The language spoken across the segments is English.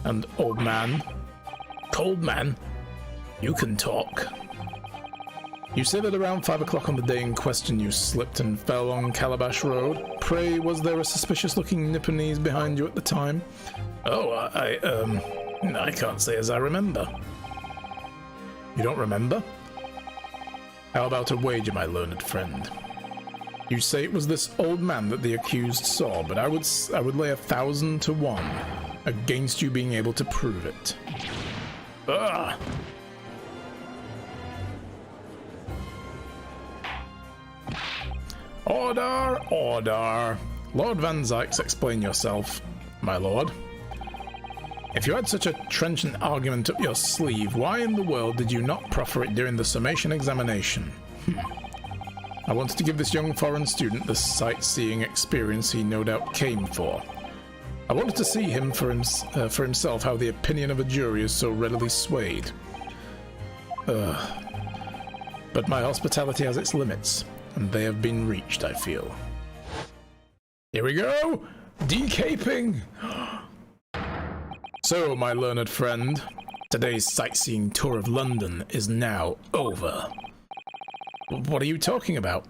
And old man. Cold man. You can talk. You say that around 5 o'clock on the day in question you slipped and fell on Calabash Road. Pray, was there a suspicious-looking Nipponese behind you at the time? Oh, I can't say as I remember. You don't remember? How about a wager, my learned friend? You say it was this old man that the accused saw, but I would lay 1,000 to 1 against you being able to prove it. Ugh! Order! Order! Lord Van Zykes, explain yourself, my lord. If you had such a trenchant argument up your sleeve, why in the world did you not proffer it during the summation examination? I wanted to give this young foreign student the sightseeing experience he no doubt came for. I wanted to see him for himself how the opinion of a jury is so readily swayed. But my hospitality has its limits, and they have been reached, I feel. Here we go! Decaping! So, my learned friend, today's sightseeing tour of London is now over. What are you talking about?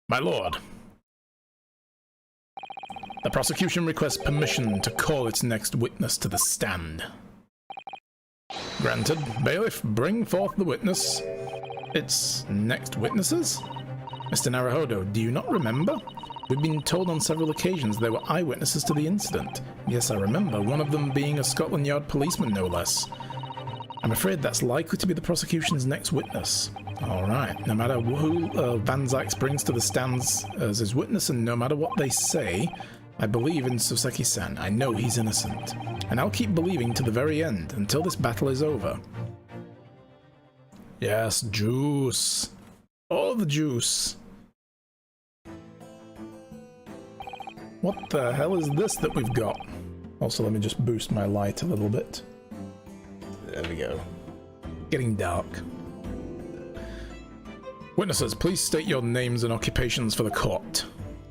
My lord. The prosecution requests permission to call its next witness to the stand. Granted. Bailiff, bring forth the witness. Its next witnesses? Mr. Naruhodo, do you not remember? We've been told on several occasions there were eyewitnesses to the incident. Yes, I remember, one of them being a Scotland Yard policeman, no less. I'm afraid that's likely to be the prosecution's next witness. Alright, no matter who Van Zykes brings to the stands as his witness, and no matter what they say, I believe in Soseki-san. I know he's innocent. And I'll keep believing to the very end, until this battle is over. Yes, juice. All the juice. What the hell is this that we've got? Also, let me just boost my light a little bit. There we go. Getting dark. Witnesses, please state your names and occupations for the court.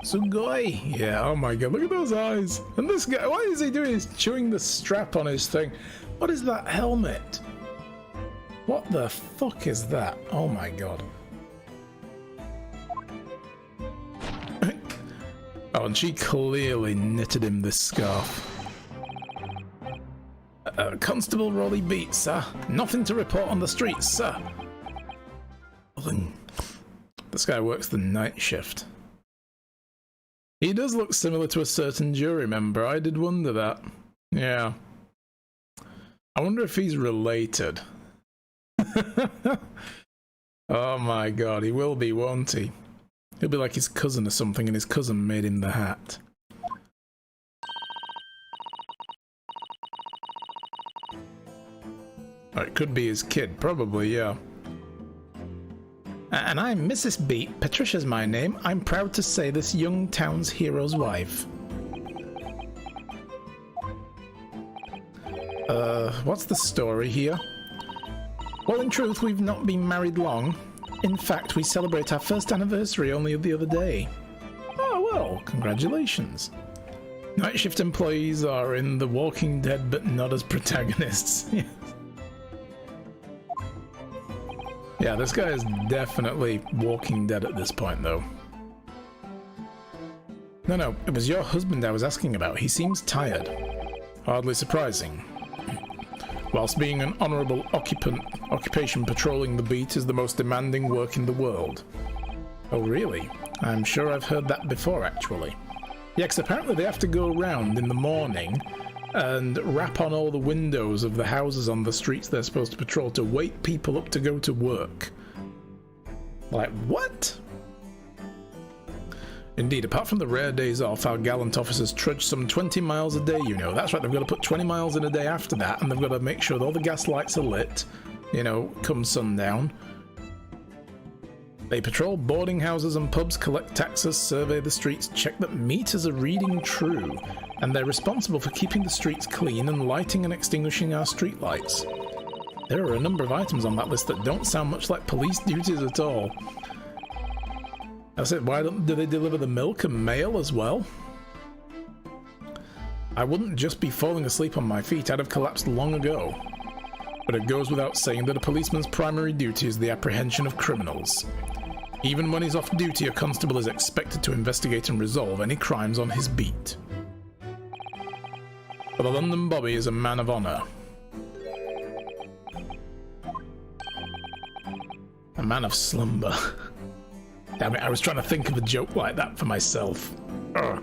Sugoi! Yeah, oh my god, look at those eyes! And this guy, what is he doing? He's chewing the strap on his thing. What is that helmet? What the fuck is that? Oh my god. Oh, and she clearly knitted him this scarf. Constable Rolly Beat, sir. Nothing to report on the streets, sir. This guy works the night shift. He does look similar to a certain jury member. I did wonder that. Yeah. I wonder if he's related. Oh my god, he will be, won't he? He'll be like his cousin or something, and his cousin made him the hat. Oh, it could be his kid, probably, yeah. And I'm Mrs. Beat. Patricia's my name. I'm proud to say this young town's hero's wife. What's the story here? Well, in truth, we've not been married long. In fact, we celebrate our first anniversary only the other day. Oh, well, congratulations. Night shift employees are in The Walking Dead, but not as protagonists. Yeah, this guy is definitely Walking Dead at this point, though. No, it was your husband I was asking about. He seems tired. Hardly surprising. Whilst being an honourable occupation, patrolling the beat is the most demanding work in the world. Oh, really? I'm sure I've heard that before, actually. Yeah, 'cause apparently they have to go around in the morning and rap on all the windows of the houses on the streets they're supposed to patrol to wake people up to go to work. Like, what? Indeed, apart from the rare days off, our gallant officers trudge some 20 miles a day, you know. That's right, they've got to put 20 miles in a day after that, and they've got to make sure that all the gas lights are lit, you know, come sundown. They patrol boarding houses and pubs, collect taxes, survey the streets, check that meters are reading true, and they're responsible for keeping the streets clean and lighting and extinguishing our streetlights. There are a number of items on that list that don't sound much like police duties at all. I said, why do they deliver the milk and mail as well? I wouldn't just be falling asleep on my feet, I'd have collapsed long ago. But it goes without saying that a policeman's primary duty is the apprehension of criminals. Even when he's off duty, a constable is expected to investigate and resolve any crimes on his beat. But the London Bobby is a man of honour. A man of slumber. Damn it, I was trying to think of a joke like that for myself. Ugh.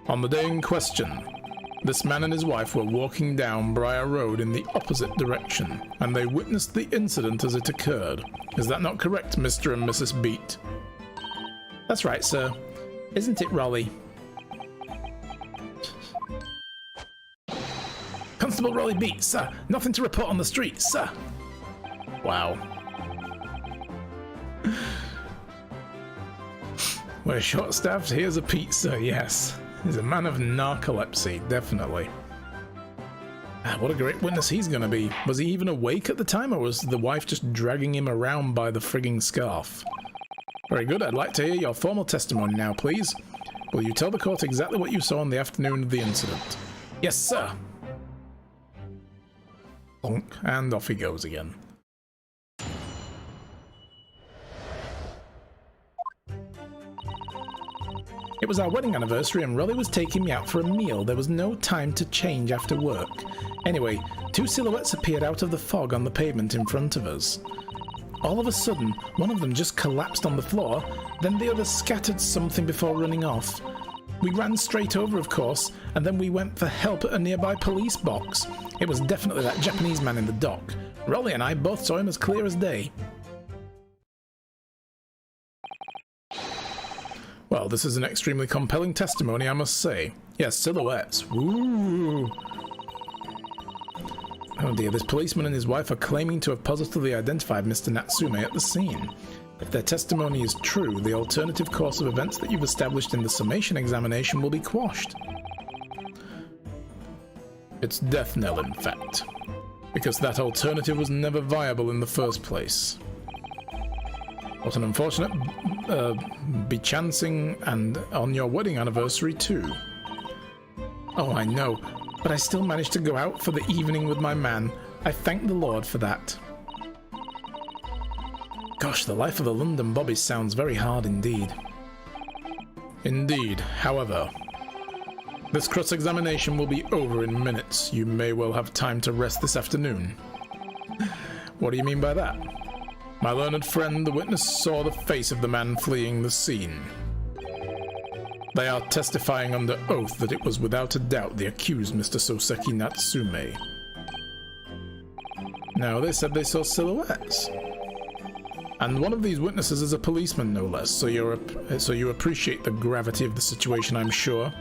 On the day in question, this man and his wife were walking down Briar Road in the opposite direction, and they witnessed the incident as it occurred. Is that not correct, Mr. and Mrs. Beat? That's right, sir. Isn't it, Rolly? Constable Rolly Beat, sir. Nothing to report on the street, sir. Wow. We're short-staffed. Here's a pizza, yes. He's a man of narcolepsy, definitely. What a great witness he's gonna be. Was he even awake at the time, or was the wife just dragging him around by the frigging scarf? Very good. I'd like to hear your formal testimony now, please. Will you tell the court exactly what you saw on the afternoon of the incident? Yes, sir. Bonk, and off he goes again. It was our wedding anniversary and Rolly was taking me out for a meal. There was no time to change after work. Anyway, two silhouettes appeared out of the fog on the pavement in front of us. All of a sudden, one of them just collapsed on the floor, then the other scattered something before running off. We ran straight over, of course, and then we went for help at a nearby police box. It was definitely that Japanese man in the dock. Rolly and I both saw him as clear as day. Well, this is an extremely compelling testimony, I must say. Yes, silhouettes. Ooh. Oh dear, this policeman and his wife are claiming to have positively identified Mr. Natsume at the scene. If their testimony is true, the alternative course of events that you've established in the summation examination will be quashed. It's death knell, in fact. Because that alternative was never viable in the first place. What an unfortunate bechancing, and on your wedding anniversary too. Oh, I know, but I still managed to go out for the evening with my man. I thank the Lord for that. Gosh, the life of a London Bobby sounds very hard indeed. Indeed, however, this cross-examination will be over in minutes. You may well have time to rest this afternoon. What do you mean by that? My learned friend, the witness saw the face of the man fleeing the scene. They are testifying under oath that it was without a doubt the accused Mr. Soseki Natsume. No, they said they saw silhouettes. And one of these witnesses is a policeman, no less, so you appreciate the gravity of the situation, I'm sure.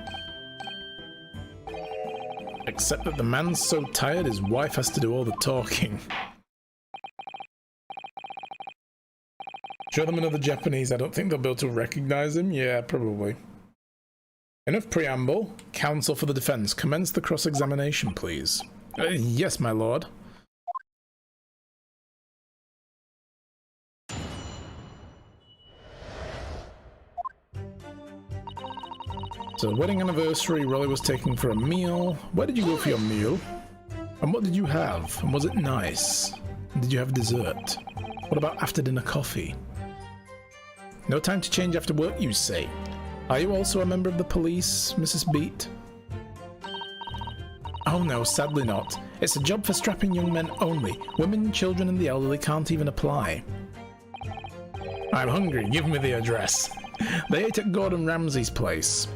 Except that the man's so tired his wife has to do all the talking. Show them another Japanese, I don't think they'll be able to recognize him. Yeah, probably. Enough preamble. Counsel for the defense, commence the cross-examination, please. Yes, my lord. So, wedding anniversary, Rolly was taken for a meal. Where did you go for your meal? And what did you have? And was it nice? And did you have dessert? What about after dinner coffee? No time to change after work, you say. Are you also a member of the police, Mrs. Beat? Oh no, sadly not. It's a job for strapping young men only. Women, children and the elderly can't even apply. I'm hungry, give me the address. They ate at Gordon Ramsay's place.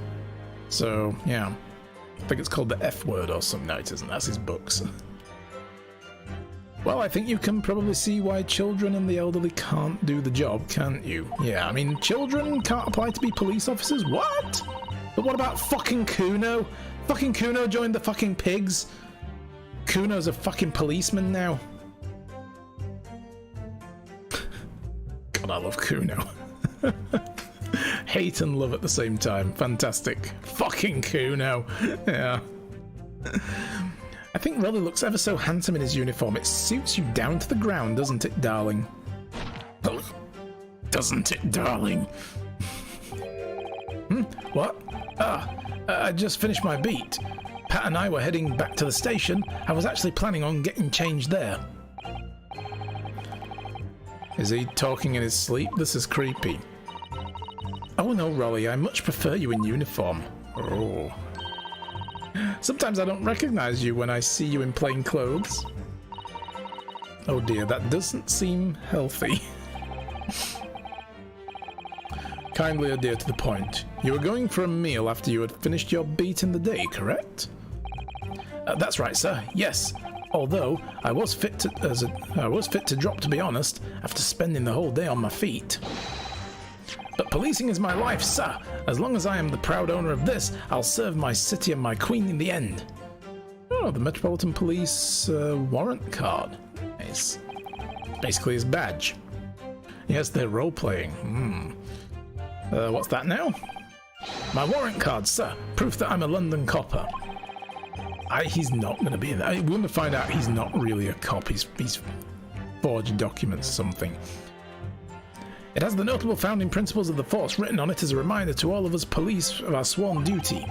So, yeah. I think it's called the F Word or something. No, it isn't. That's his books. Well, I think you can probably see why children and the elderly can't do the job, can't you? Yeah, I mean, children can't apply to be police officers? What? But what about fucking Kuno? Fucking Kuno joined the fucking pigs. Kuno's a fucking policeman now. God, I love Kuno. Hate and love at the same time. Fantastic. Fucking Kuno. Yeah. I think Rolly looks ever so handsome in his uniform. It suits you down to the ground, doesn't it, darling? Doesn't it, darling? What? I just finished my beat. Pat and I were heading back to the station. I was actually planning on getting changed there. Is he talking in his sleep? This is creepy. Oh no, Rolly, I much prefer you in uniform. Oh. Sometimes I don't recognize you when I see you in plain clothes. Oh dear, that doesn't seem healthy. Kindly adhere to the point. You were going for a meal after you had finished your beat in the day, correct? That's right, sir. Yes. Although I was fit to drop, to be honest, after spending the whole day on my feet. But policing is my life, sir. As long as I am the proud owner of this, I'll serve my city and my queen in the end. Oh, the Metropolitan Police warrant card. Nice. Basically his badge. Yes, they're role-playing. What's that now? My warrant card, sir. Proof that I'm a London copper. He's not going to be in that. We're going to find out he's not really a cop. He's forged documents or something. It has the notable founding principles of the force written on it as a reminder to all of us police of our sworn duty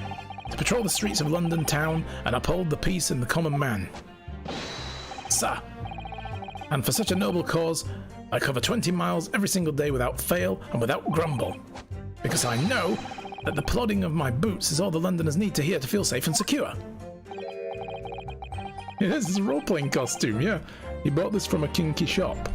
to patrol the streets of London town and uphold the peace and the common man. Sir, and for such a noble cause, I cover 20 miles every single day without fail and without grumble, because I know that the plodding of my boots is all the Londoners need to hear to feel safe and secure. Yeah, this is a role-playing costume, yeah. He bought this from a kinky shop.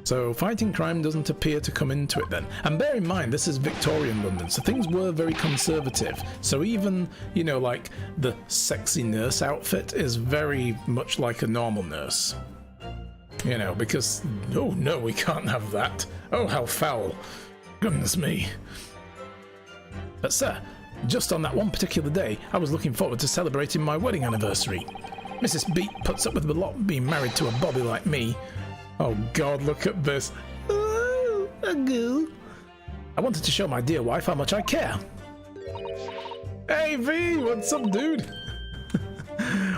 So fighting crime doesn't appear to come into it then. And bear in mind, this is Victorian London, so things were very conservative. So even, you know, like the sexy nurse outfit is very much like a normal nurse. You know, because, oh no, we can't have that. Oh, how foul. Goodness me. But sir, just on that one particular day, I was looking forward to celebrating my wedding anniversary. Mrs. Beat puts up with the lot being married to a bobby like me. Oh god, look at this. Oh, a goo. I wanted to show my dear wife how much I care. Hey V, what's up, dude?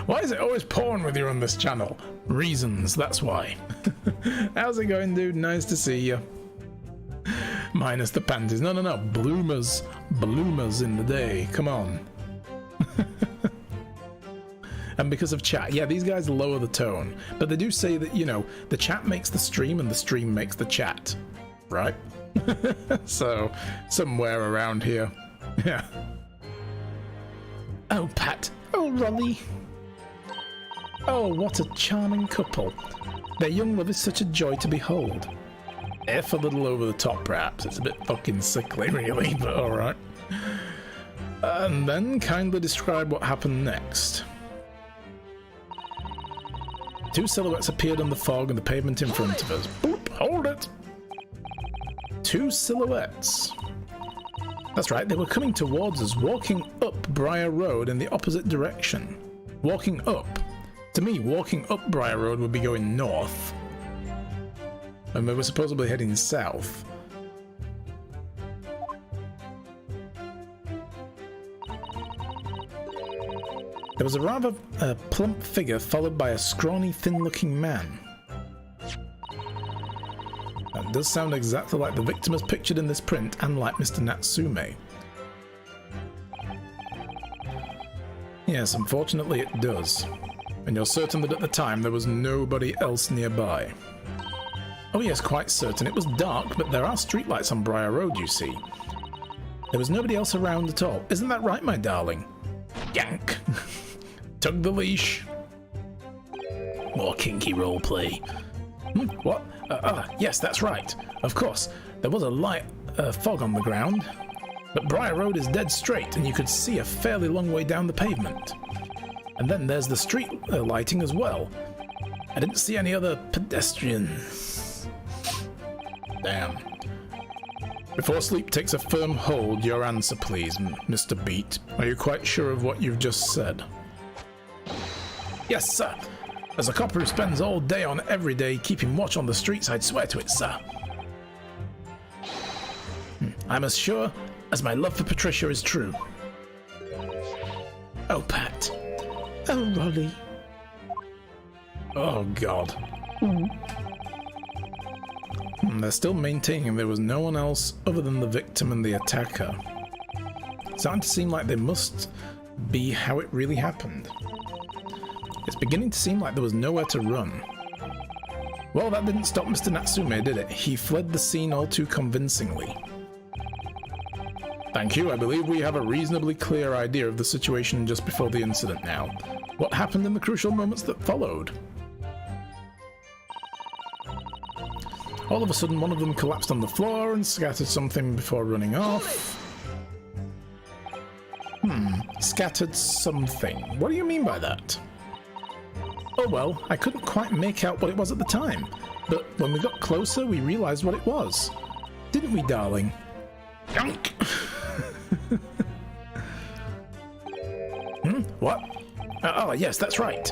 Why is it always porn with you on this channel? Reasons, that's why. How's it going, dude? Nice to see you. Minus the panties. No, bloomers. Bloomers in the day. Come on. And because of chat, yeah, these guys lower the tone, but they do say that, you know, the chat makes the stream and the stream makes the chat, right? So somewhere around here. Yeah. Oh, Pat. Oh, Rolly. Oh, what a charming couple. Their young love is such a joy to behold. If a little over the top, perhaps. It's a bit fucking sickly, really, but alright. And then kindly describe what happened next. Two silhouettes appeared on the fog and the pavement in front of us. Boop, hold it! Two silhouettes. That's right, they were coming towards us, walking up Briar Road in the opposite direction. Walking up. To me, walking up Briar Road would be going north. And they were supposedly heading south. There was a rather plump figure followed by a scrawny, thin-looking man. That does sound exactly like the victim as pictured in this print, and like Mr. Natsume. Yes, unfortunately it does. And you're certain that at the time there was nobody else nearby. Oh yes, quite certain. It was dark, but there are streetlights on Briar Road, you see. There was nobody else around at all. Isn't that right, my darling? Yank! Tug the leash. More kinky roleplay. What? Yes, that's right. Of course, there was a light fog on the ground, but Briar Road is dead straight, and you could see a fairly long way down the pavement. And then there's the street lighting as well. I didn't see any other pedestrians. Damn. Before sleep takes a firm hold, your answer please, Mr. Beat. Are you quite sure of what you've just said? Yes, sir. As a copper who spends all day on every day keeping watch on the streets, I'd swear to it, sir. I'm as sure as my love for Patricia is true. Oh, Pat. Oh, Rolly. Oh, God. They're still maintaining there was no one else other than the victim and the attacker. starting to seem like they must be how it really happened. It's beginning to seem like there was nowhere to run. Well, that didn't stop Mr. Natsume, did it? He fled the scene all too convincingly. Thank you. I believe we have a reasonably clear idea of the situation just before the incident now. What happened in the crucial moments that followed? All of a sudden, one of them collapsed on the floor and scattered something before running off. Scattered something. What do you mean by that? Oh well, I couldn't quite make out what it was at the time, but when we got closer, we realized what it was. Didn't we, darling? Yunk! What? Oh, yes, that's right.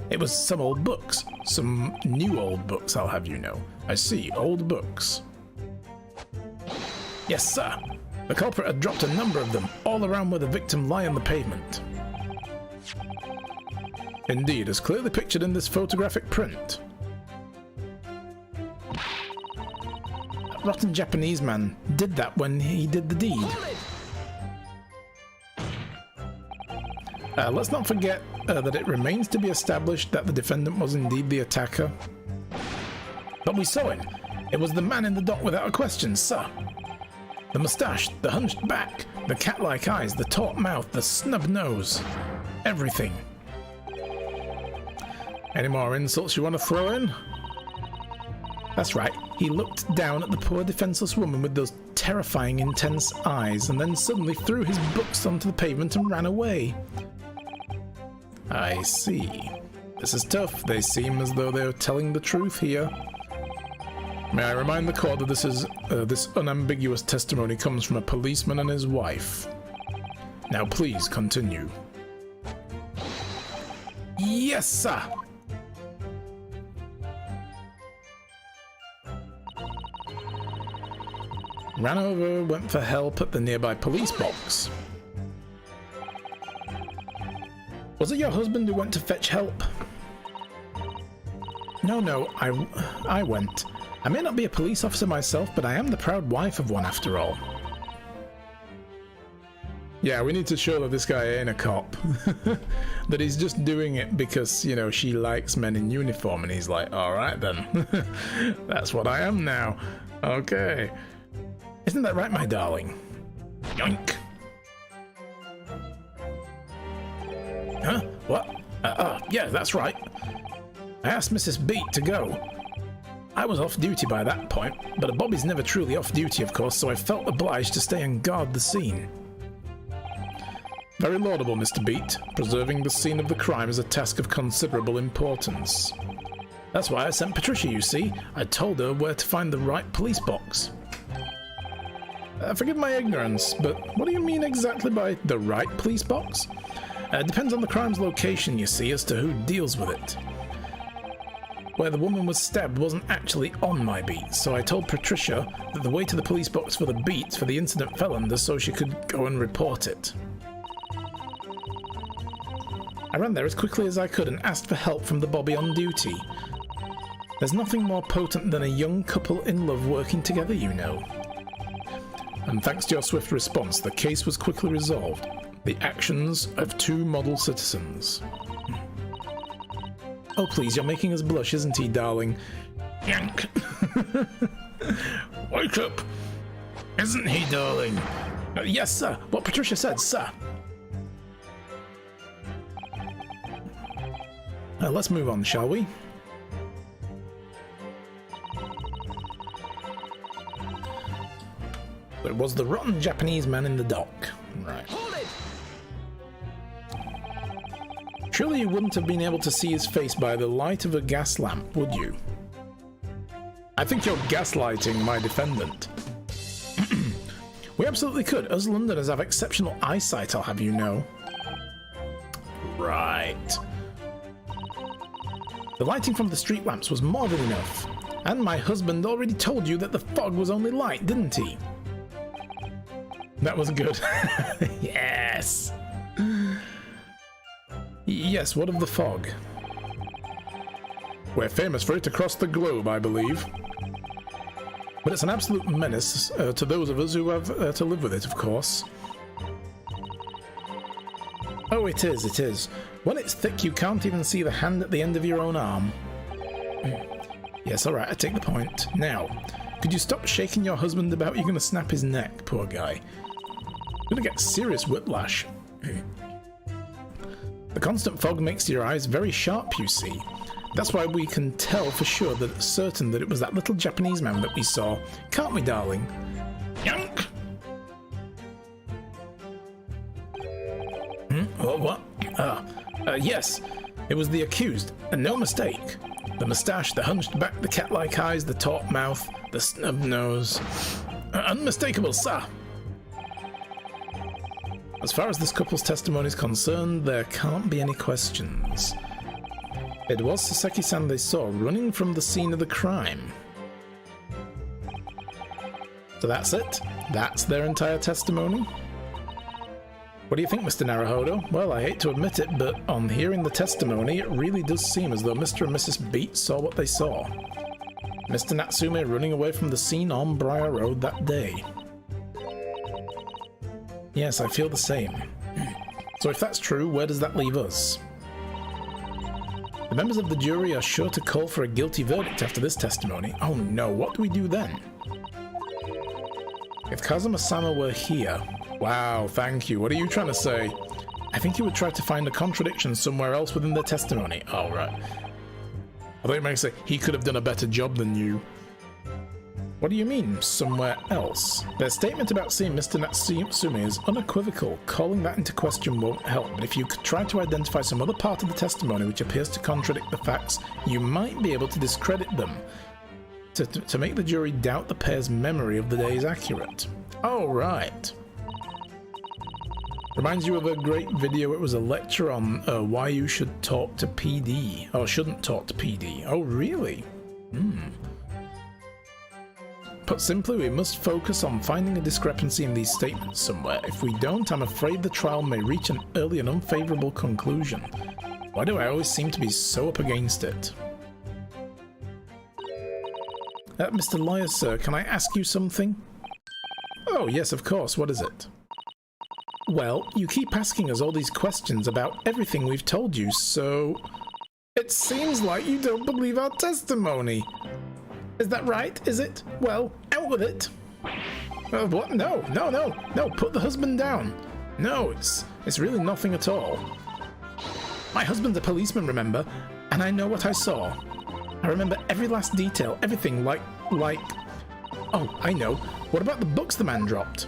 It was some old books. Some new old books, I'll have you know. I see, old books. Yes, sir. The culprit had dropped a number of them, all around where the victim lay on the pavement. Indeed, as clearly pictured in this photographic print. That rotten Japanese man did that when he did the deed. Let's not forget that it remains to be established that the defendant was indeed the attacker. But we saw him. It was the man in the dock without a question, sir. The moustache, the hunched back, the cat-like eyes, the taut mouth, the snub nose. Everything. Any more insults you want to throw in? That's right. He looked down at the poor defenseless woman with those terrifying, intense eyes, and then suddenly threw his books onto the pavement and ran away. I see. This is tough. They seem as though they're telling the truth here. May I remind the court that this unambiguous testimony comes from a policeman and his wife. Now please continue. Yes, sir! Ran over, went for help at the nearby police box. Was it your husband who went to fetch help? No, I went. I may not be a police officer myself, but I am the proud wife of one after all. Yeah, we need to show that this guy ain't a cop. That he's just doing it because, you know, she likes men in uniform, and he's like, alright then. That's what I am now. Okay. Isn't that right, my darling? Yoink! Huh? What? Yeah, that's right. I asked Mrs. Beat to go. I was off duty by that point, but a Bobby's never truly off duty, of course, so I felt obliged to stay and guard the scene. Very laudable, Mr. Beat. Preserving the scene of the crime is a task of considerable importance. That's why I sent Patricia, you see. I told her where to find the right police box. Forgive my ignorance, but what do you mean exactly by the right police box? Depends on the crime's location, you see, as to who deals with it. Where the woman was stabbed wasn't actually on my beat, so I told Patricia that the way to the police box for the beat for the incident fell under so she could go and report it. I ran there as quickly as I could and asked for help from the Bobby on duty. There's nothing more potent than a young couple in love working together, you know. And thanks to your swift response, the case was quickly resolved. The actions of two model citizens. Oh please, you're making us blush, isn't he, darling? Yank! Wake up! Isn't he, darling? Yes, sir. What Patricia said, sir. Let's move on, shall we? It was the rotten Japanese man in the dock. Right. Surely you wouldn't have been able to see his face by the light of a gas lamp, would you? I think you're gaslighting my defendant. We absolutely could. Us Londoners have exceptional eyesight, I'll have you know. Right. The lighting from the street lamps was more than enough. And my husband already told you that the fog was only light, didn't he? That was good. Yes. Yes, what of the fog? We're famous for it across the globe, I believe. But it's an absolute menace to those of us who have to live with it, of course. Oh, it is, it is. When it's thick, you can't even see the hand at the end of your own arm. Yes, alright, I take the point. Now, could you stop shaking your husband about? You're gonna snap his neck, poor guy. You're gonna get serious whiplash. The constant fog makes your eyes very sharp, you see. That's why we can tell for sure that it's certain that it was that little Japanese man that we saw. Can't we, darling? Yank! What? Yes. It was the accused, and no mistake. The moustache, the hunched back, the cat-like eyes, the taut mouth, the snub nose. Unmistakable, sir. As far as this couple's testimony is concerned, there can't be any questions. It was Sasaki-san they saw running from the scene of the crime. So that's it? That's their entire testimony? What do you think, Mr. Naruhodo? Well, I hate to admit it, but on hearing the testimony, it really does seem as though Mr. and Mrs. Beat saw what they saw. Mr. Natsume running away from the scene on Briar Road that day. Yes, I feel the same. So if that's true, where does that leave us? The members of the jury are sure to call for a guilty verdict after this testimony. Oh no, what do we do then? If Kazuma-sama were here... Wow, thank you. What are you trying to say? I think he would try to find a contradiction somewhere else within their testimony. Oh, right. I thought you might say, he could have done a better job than you. What do you mean, somewhere else? Their statement about seeing Mr. Natsume is unequivocal. Calling that into question won't help, but if you could try to identify some other part of the testimony which appears to contradict the facts, you might be able to discredit them. To make the jury doubt the pair's memory of the day is accurate. Oh, right. Reminds you of a great video. It was a lecture on why you should talk to PD, or shouldn't talk to PD. Oh, really? Put simply, we must focus on finding a discrepancy in these statements somewhere. If we don't, I'm afraid the trial may reach an early and unfavourable conclusion. Why do I always seem to be so up against it? Mr. Lawyer, sir, can I ask you something? Oh, yes, of course. What is it? Well, you keep asking us all these questions about everything we've told you, so... It seems like you don't believe our testimony. Is that right, is it? Well, out with it. What? No, put the husband down. No, it's really nothing at all. My husband's a policeman, remember? And I know what I saw. I remember every last detail, everything like... Oh, I know. What about the books the man dropped?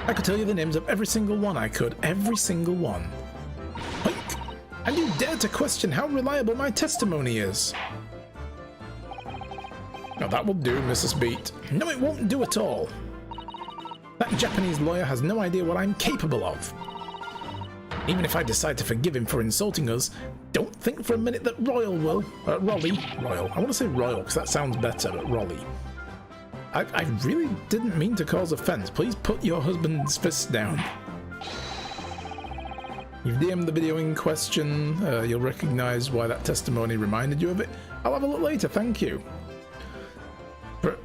I could tell you the names of every single one I could. Every single one. Hink! And you dare to question how reliable my testimony is. Now that will do, Mrs. Beat. No, it won't do at all. That Japanese lawyer has no idea what I'm capable of. Even if I decide to forgive him for insulting us, don't think for a minute that Royal will... Royal. I want to say Royal, because that sounds better, but Rolly. I really didn't mean to cause offense. Please put your husband's fists down. You've DM'd the video in question. You'll recognize why that testimony reminded you of it. I'll have a look later, thank you.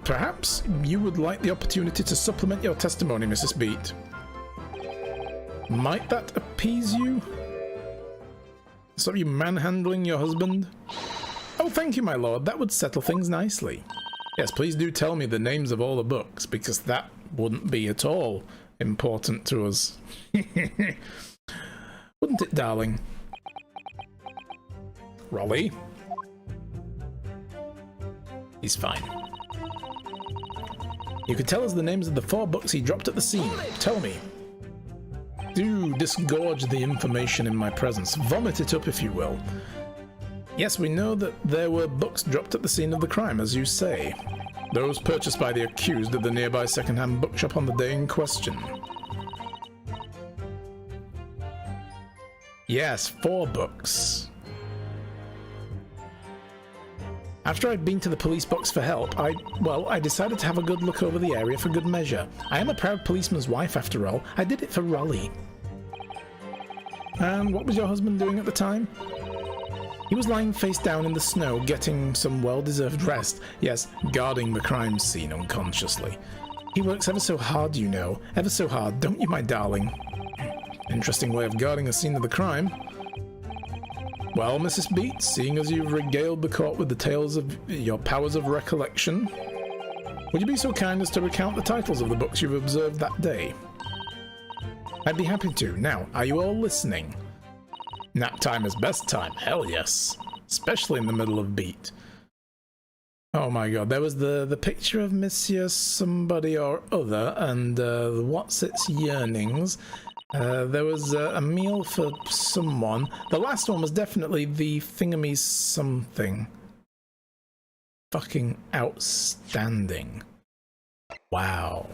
Perhaps you would like the opportunity to supplement your testimony, Mrs. Beat. Might that appease you? Stop you manhandling your husband? Oh, thank you, my lord. That would settle things nicely. Yes, please do tell me the names of all the books, because that wouldn't be at all important to us. Wouldn't it, darling? Rolly? He's fine. You could tell us the names of the 4 books he dropped at the scene. Tell me. Do disgorge the information in my presence. Vomit it up, if you will. Yes, we know that there were books dropped at the scene of the crime, as you say. Those purchased by the accused at the nearby second-hand bookshop on the day in question. Yes, 4 books. After I'd been to the police box for help, I decided to have a good look over the area for good measure. I am a proud policeman's wife, after all. I did it for Rolly. And what was your husband doing at the time? He was lying face down in the snow, getting some well-deserved rest. Yes, guarding the crime scene unconsciously. He works ever so hard, you know. Ever so hard, don't you, my darling? Interesting way of guarding a scene of the crime. Well, Mrs. Beats, seeing as you've regaled the court with the tales of your powers of recollection, would you be so kind as to recount the titles of the books you've observed that day? I'd be happy to. Now, are you all listening? Nap time is best time. Hell yes. Especially in the middle of beat. Oh my god, there was the picture of Monsieur somebody or other and what's its yearnings. There was a meal for someone. The last one was definitely the thingamy something. Fucking outstanding. Wow.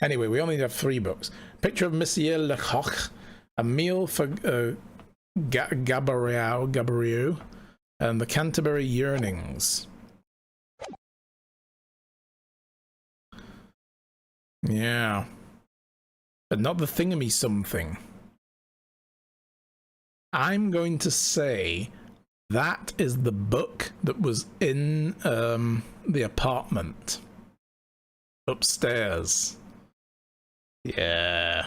Anyway, we only have 3 books. Picture of Monsieur Lecoq, a meal for Gaboriau, and the Canterbury Yearnings. Yeah. But not the thingamy something. I'm going to say that is the book that was in the apartment upstairs. Yeah.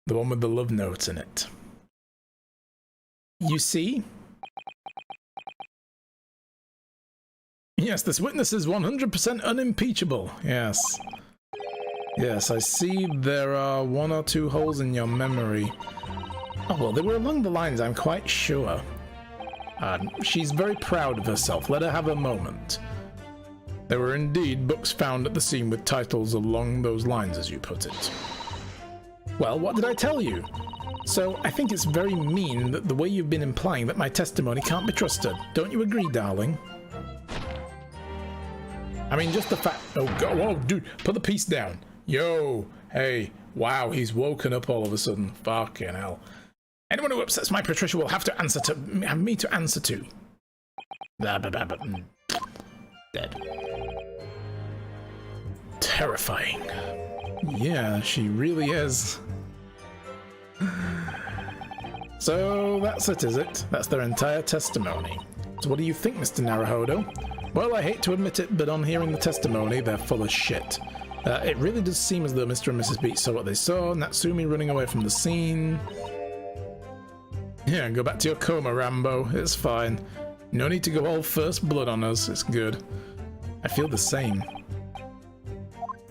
The one with the love note in it. You see? Yes, this witness is 100% unimpeachable. Yes. Yes, I see there are 1 or 2 holes in your memory. Oh, well, they were along the lines, I'm quite sure. She's very proud of herself. Let her have a moment. There were indeed books found at the scene with titles along those lines, as you put it. Well, what did I tell you? So, I think it's very mean that the way you've been implying that my testimony can't be trusted. Don't you agree, darling? I mean, just the fact... Oh, God. Whoa, dude, put the piece down. Yo, hey, wow, he's woken up all of a sudden. Fucking hell. Anyone who upsets my Patricia will have me to answer to. Dead. Terrifying. Yeah, she really is. So that's it, is it? That's their entire testimony. So what do you think, Mr. Naruhodo? Well, I hate to admit it, but on hearing the testimony, they're full of shit. It really does seem as though Mr. and Mrs. Beats saw what they saw, Natsumi running away from the scene. Yeah, go back to your coma, Rambo. It's fine. No need to go all first blood on us. It's good. I feel the same.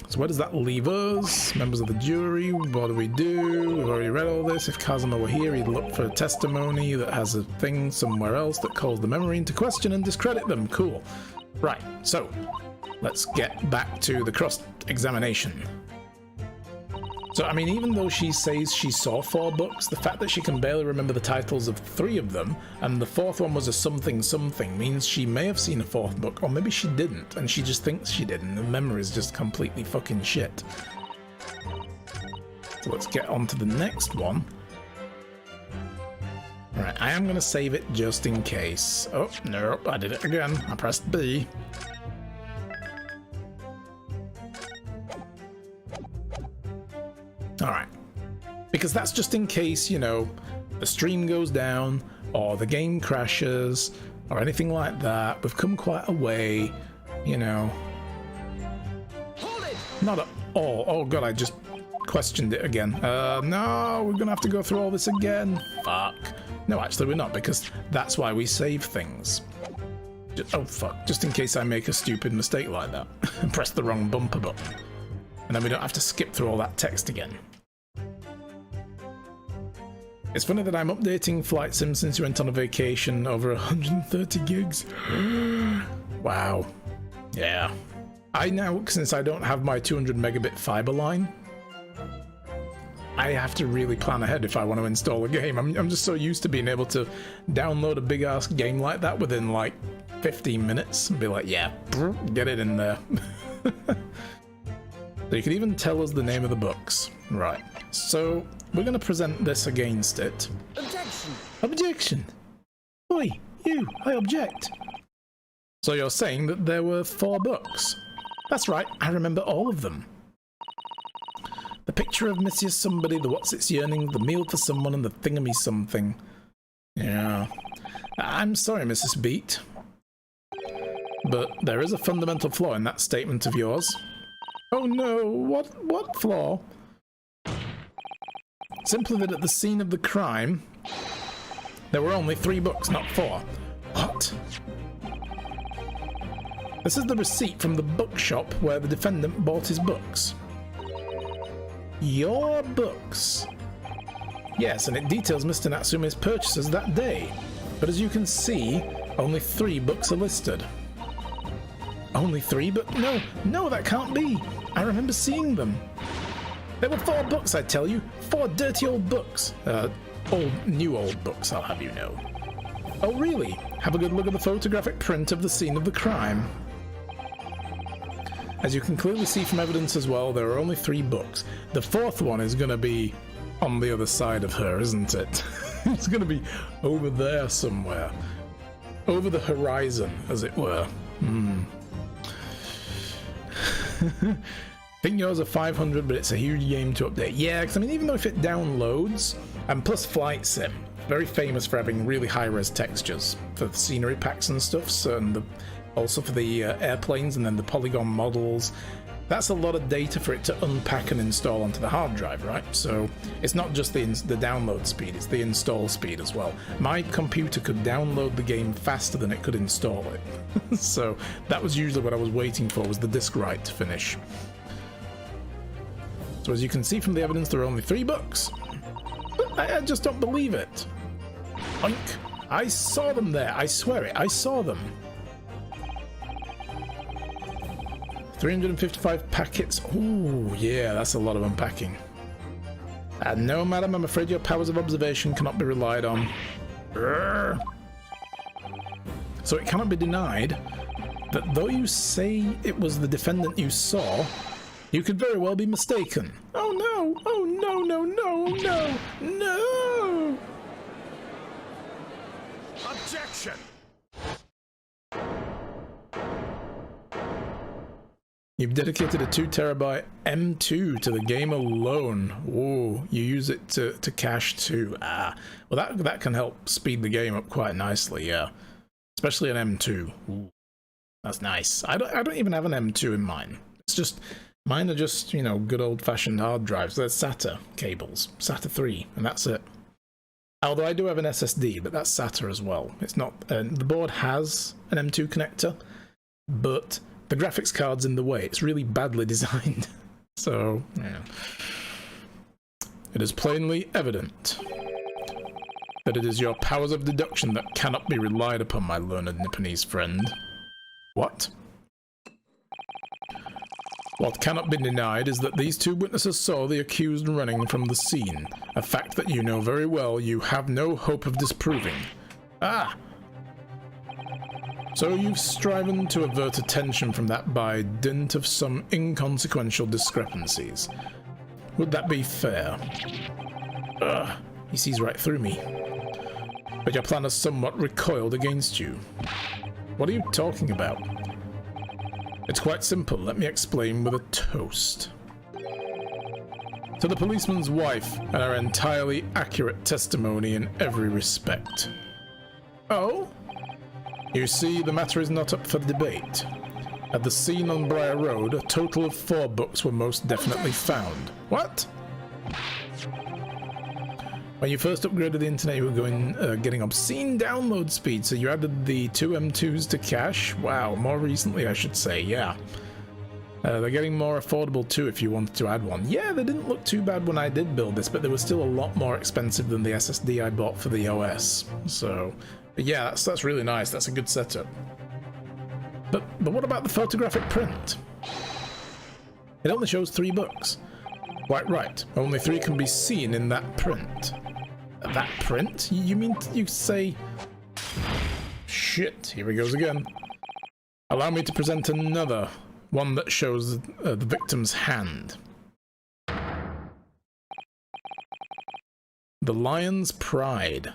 So where does that leave us? Members of the jury, what do we do? We've already read all this. If Kazuma were here, he'd look for a testimony that has a thing somewhere else that calls the memory into question and discredit them. Cool. Right, so let's get back to the cross-examination. So, I mean, even though she says she saw 4 books, the fact that she can barely remember the titles of 3 of them, and the 4th one was a something something, means she may have seen a 4th book, or maybe she didn't, and she just thinks she did, and the memory is just completely fucking shit. So let's get on to the next one. Right, I am going to save it just in case. Oh, nope, I did it again. I pressed B. Alright, because that's just in case, you know, the stream goes down, or the game crashes, or anything like that. We've come quite a way, you know. Hold it! Not at all. Oh god, I just questioned it again. No, we're gonna have to go through all this again. Fuck. No, actually we're not, because that's why we save things. Oh fuck, just in case I make a stupid mistake like that. And press the wrong bumper button. And then we don't have to skip through all that text again. It's funny that I'm updating Flight Sim since you went on a vacation over 130 gigs. Wow. Yeah. I now, since I don't have my 200 megabit fiber line, I have to really plan ahead if I want to install a game. I'm just so used to being able to download a big ass game like that within like 15 minutes and be like, yeah, get it in there. So you can even tell us the name of the books. Right. So we're going to present this against it. Objection! Objection! Oi, you, I object. So you're saying that there were 4 books? That's right, I remember all of them. The picture of Monsieur Somebody, the What's Its Yearning, the meal for someone, and the thingamy something. Yeah. I'm sorry, Mrs. Beat. But there is a fundamental flaw in that statement of yours. Oh no, what flaw? Simply that at the scene of the crime, there were only 3 books, not 4. What? This is the receipt from the bookshop where the defendant bought his books. Your books? Yes, and it details Mr. Natsume's purchases that day. But as you can see, only 3 books are listed. Only 3? But no, that can't be. I remember seeing them. There were 4 books, I tell you. 4 dirty old books. New old books, I'll have you know. Oh, really? Have a good look at the photographic print of the scene of the crime. As you can clearly see from evidence as well, there are only 3 books. The 4th one is going to be on the other side of her, isn't it? It's going to be over there somewhere. Over the horizon, as it were. I think yours are 500, but it's a huge game to update. Yeah, because I mean, even though if it downloads, and plus Flight Sim, very famous for having really high-res textures for the scenery packs and stuff, so, and also for the airplanes and then the polygon models. That's a lot of data for it to unpack and install onto the hard drive, right? So it's not just the download speed, it's the install speed as well. My computer could download the game faster than it could install it. So that was usually what I was waiting for, was the disk write to finish. So as you can see from the evidence, there are only 3 books. I just don't believe it. Oink. I saw them there, I swear it, I saw them. 355 packets. Ooh, yeah, that's a lot of unpacking. No, madam, I'm afraid your powers of observation cannot be relied on. Urgh. So it cannot be denied that though you say it was the defendant you saw, you could very well be mistaken. Oh no! Oh no, no, no, no, no! Objection! You've dedicated a 2 terabyte M2 to the game alone. Ooh, you use it to cache too. Ah, well that can help speed the game up quite nicely, yeah. Especially an M2. Ooh, that's nice. I don't even have an M2 in mine. It's just, mine are just, you know, good old-fashioned hard drives. They're SATA cables, SATA 3, and that's it. Although I do have an SSD, but that's SATA as well. It's not, the board has an M2 connector, but the graphics card's in the way. It's really badly designed. So, yeah. It is plainly evident that it is your powers of deduction that cannot be relied upon, my learned Nipponese friend. What? What cannot be denied is that these 2 witnesses saw the accused running from the scene, a fact that you know very well you have no hope of disproving. Ah! So you've striven to avert attention from that by dint of some inconsequential discrepancies. Would that be fair? Ugh, he sees right through me. But your plan has somewhat recoiled against you. What are you talking about? It's quite simple, let me explain with a toast. To the policeman's wife and her entirely accurate testimony in every respect. Oh? You see, the matter is not up for debate. At the scene on Briar Road, a total of 4 books were most definitely found. What? When you first upgraded the internet, you were getting obscene download speed, so you added the 2 M2s to cache? Wow, more recently I should say, yeah. They're getting more affordable too if you wanted to add one. Yeah, they didn't look too bad when I did build this, but they were still a lot more expensive than the SSD I bought for the OS. So, but yeah, that's really nice. That's a good setup. But what about the photographic print? It only shows 3 books. Quite right. Only 3 can be seen in that print. That print? You mean you say... Shit, here he goes again. Allow me to present another. One that shows the victim's hand. The Lion's Pride.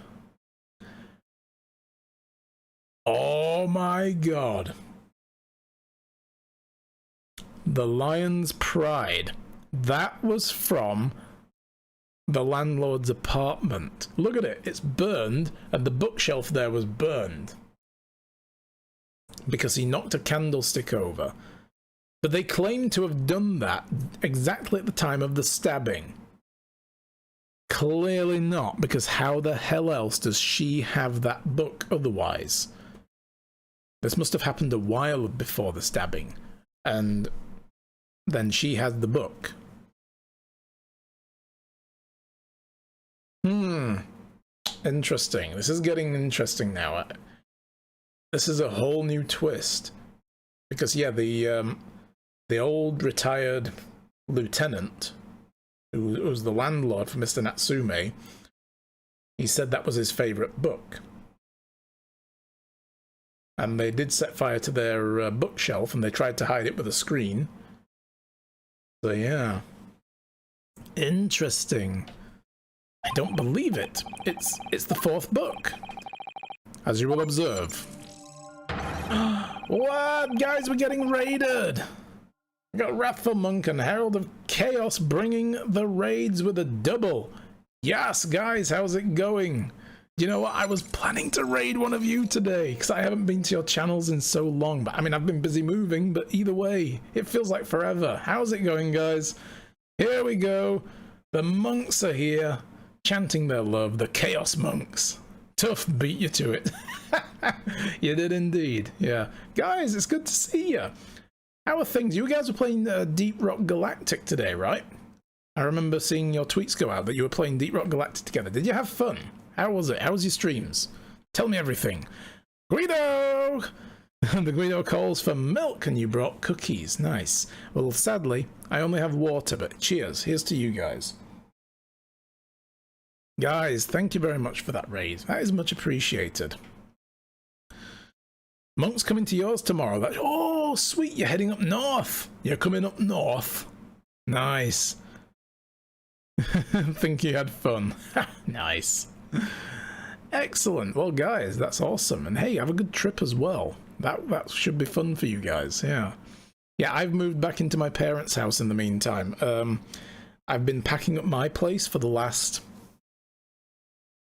Oh my god. The Lion's Pride. That was from the landlord's apartment. Look at it. It's burned, and the bookshelf there was burned. Because he knocked a candlestick over. But they claim to have done that exactly at the time of the stabbing. Clearly not, because how the hell else does she have that book otherwise? This must have happened a while before the stabbing, and then she has the book. Interesting. This is getting interesting now. This is a whole new twist. Because, yeah, the old retired lieutenant, who was the landlord for Mr. Natsume, he said that was his favourite book. And they did set fire to their bookshelf, and they tried to hide it with a screen. So, yeah. Interesting. I don't believe it. It's the fourth book, as you will observe. What? Guys, we're getting raided! We got Wrathful Monk and Herald of Chaos bringing the raids with a double. Yes, guys, how's it going? You know what? I was planning to raid one of you today, because I haven't been to your channels in so long. But I mean, I've been busy moving, but either way, it feels like forever. How's it going, guys? Here we go. The monks are here, chanting their love. The Chaos Monks. Tough beat you to it. You did indeed. Yeah. Guys, it's good to see you. How are things? You guys were playing Deep Rock Galactic today, right? I remember seeing your tweets go out that you were playing Deep Rock Galactic together. Did you have fun? How was it? How was your streams? Tell me everything. Guido! The Guido calls for milk and you brought cookies. Nice. Well, sadly, I only have water, but cheers. Here's to you guys. Guys, thank you very much for that raid. That is much appreciated. Monk's coming to yours tomorrow. Oh, sweet. You're heading up north. You're coming up north. Nice. Think you had fun. Nice. Excellent. Well, guys, that's awesome. And hey, have a good trip as well. That should be fun for you guys. Yeah. Yeah, I've moved back into my parents' house in the meantime. I've been packing up my place for the last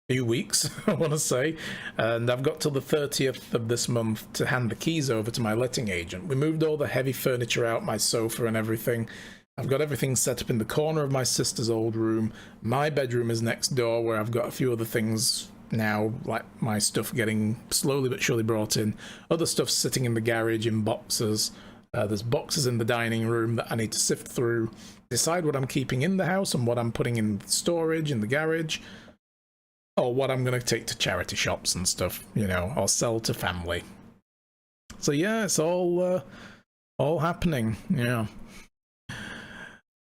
few weeks, I want to say, and I've got till the 30th of this month to hand the keys over to my letting agent. We moved all the heavy furniture out, my sofa and everything. I've got everything set up in the corner of my sister's old room. My bedroom is next door, where I've got a few other things now, like my stuff getting slowly but surely brought in. Other stuff sitting in the garage in boxes. There's boxes in the dining room that I need to sift through, decide what I'm keeping in the house and what I'm putting in storage in the garage, or what I'm going to take to charity shops and stuff, you know, or sell to family. So yeah, it's all happening, yeah.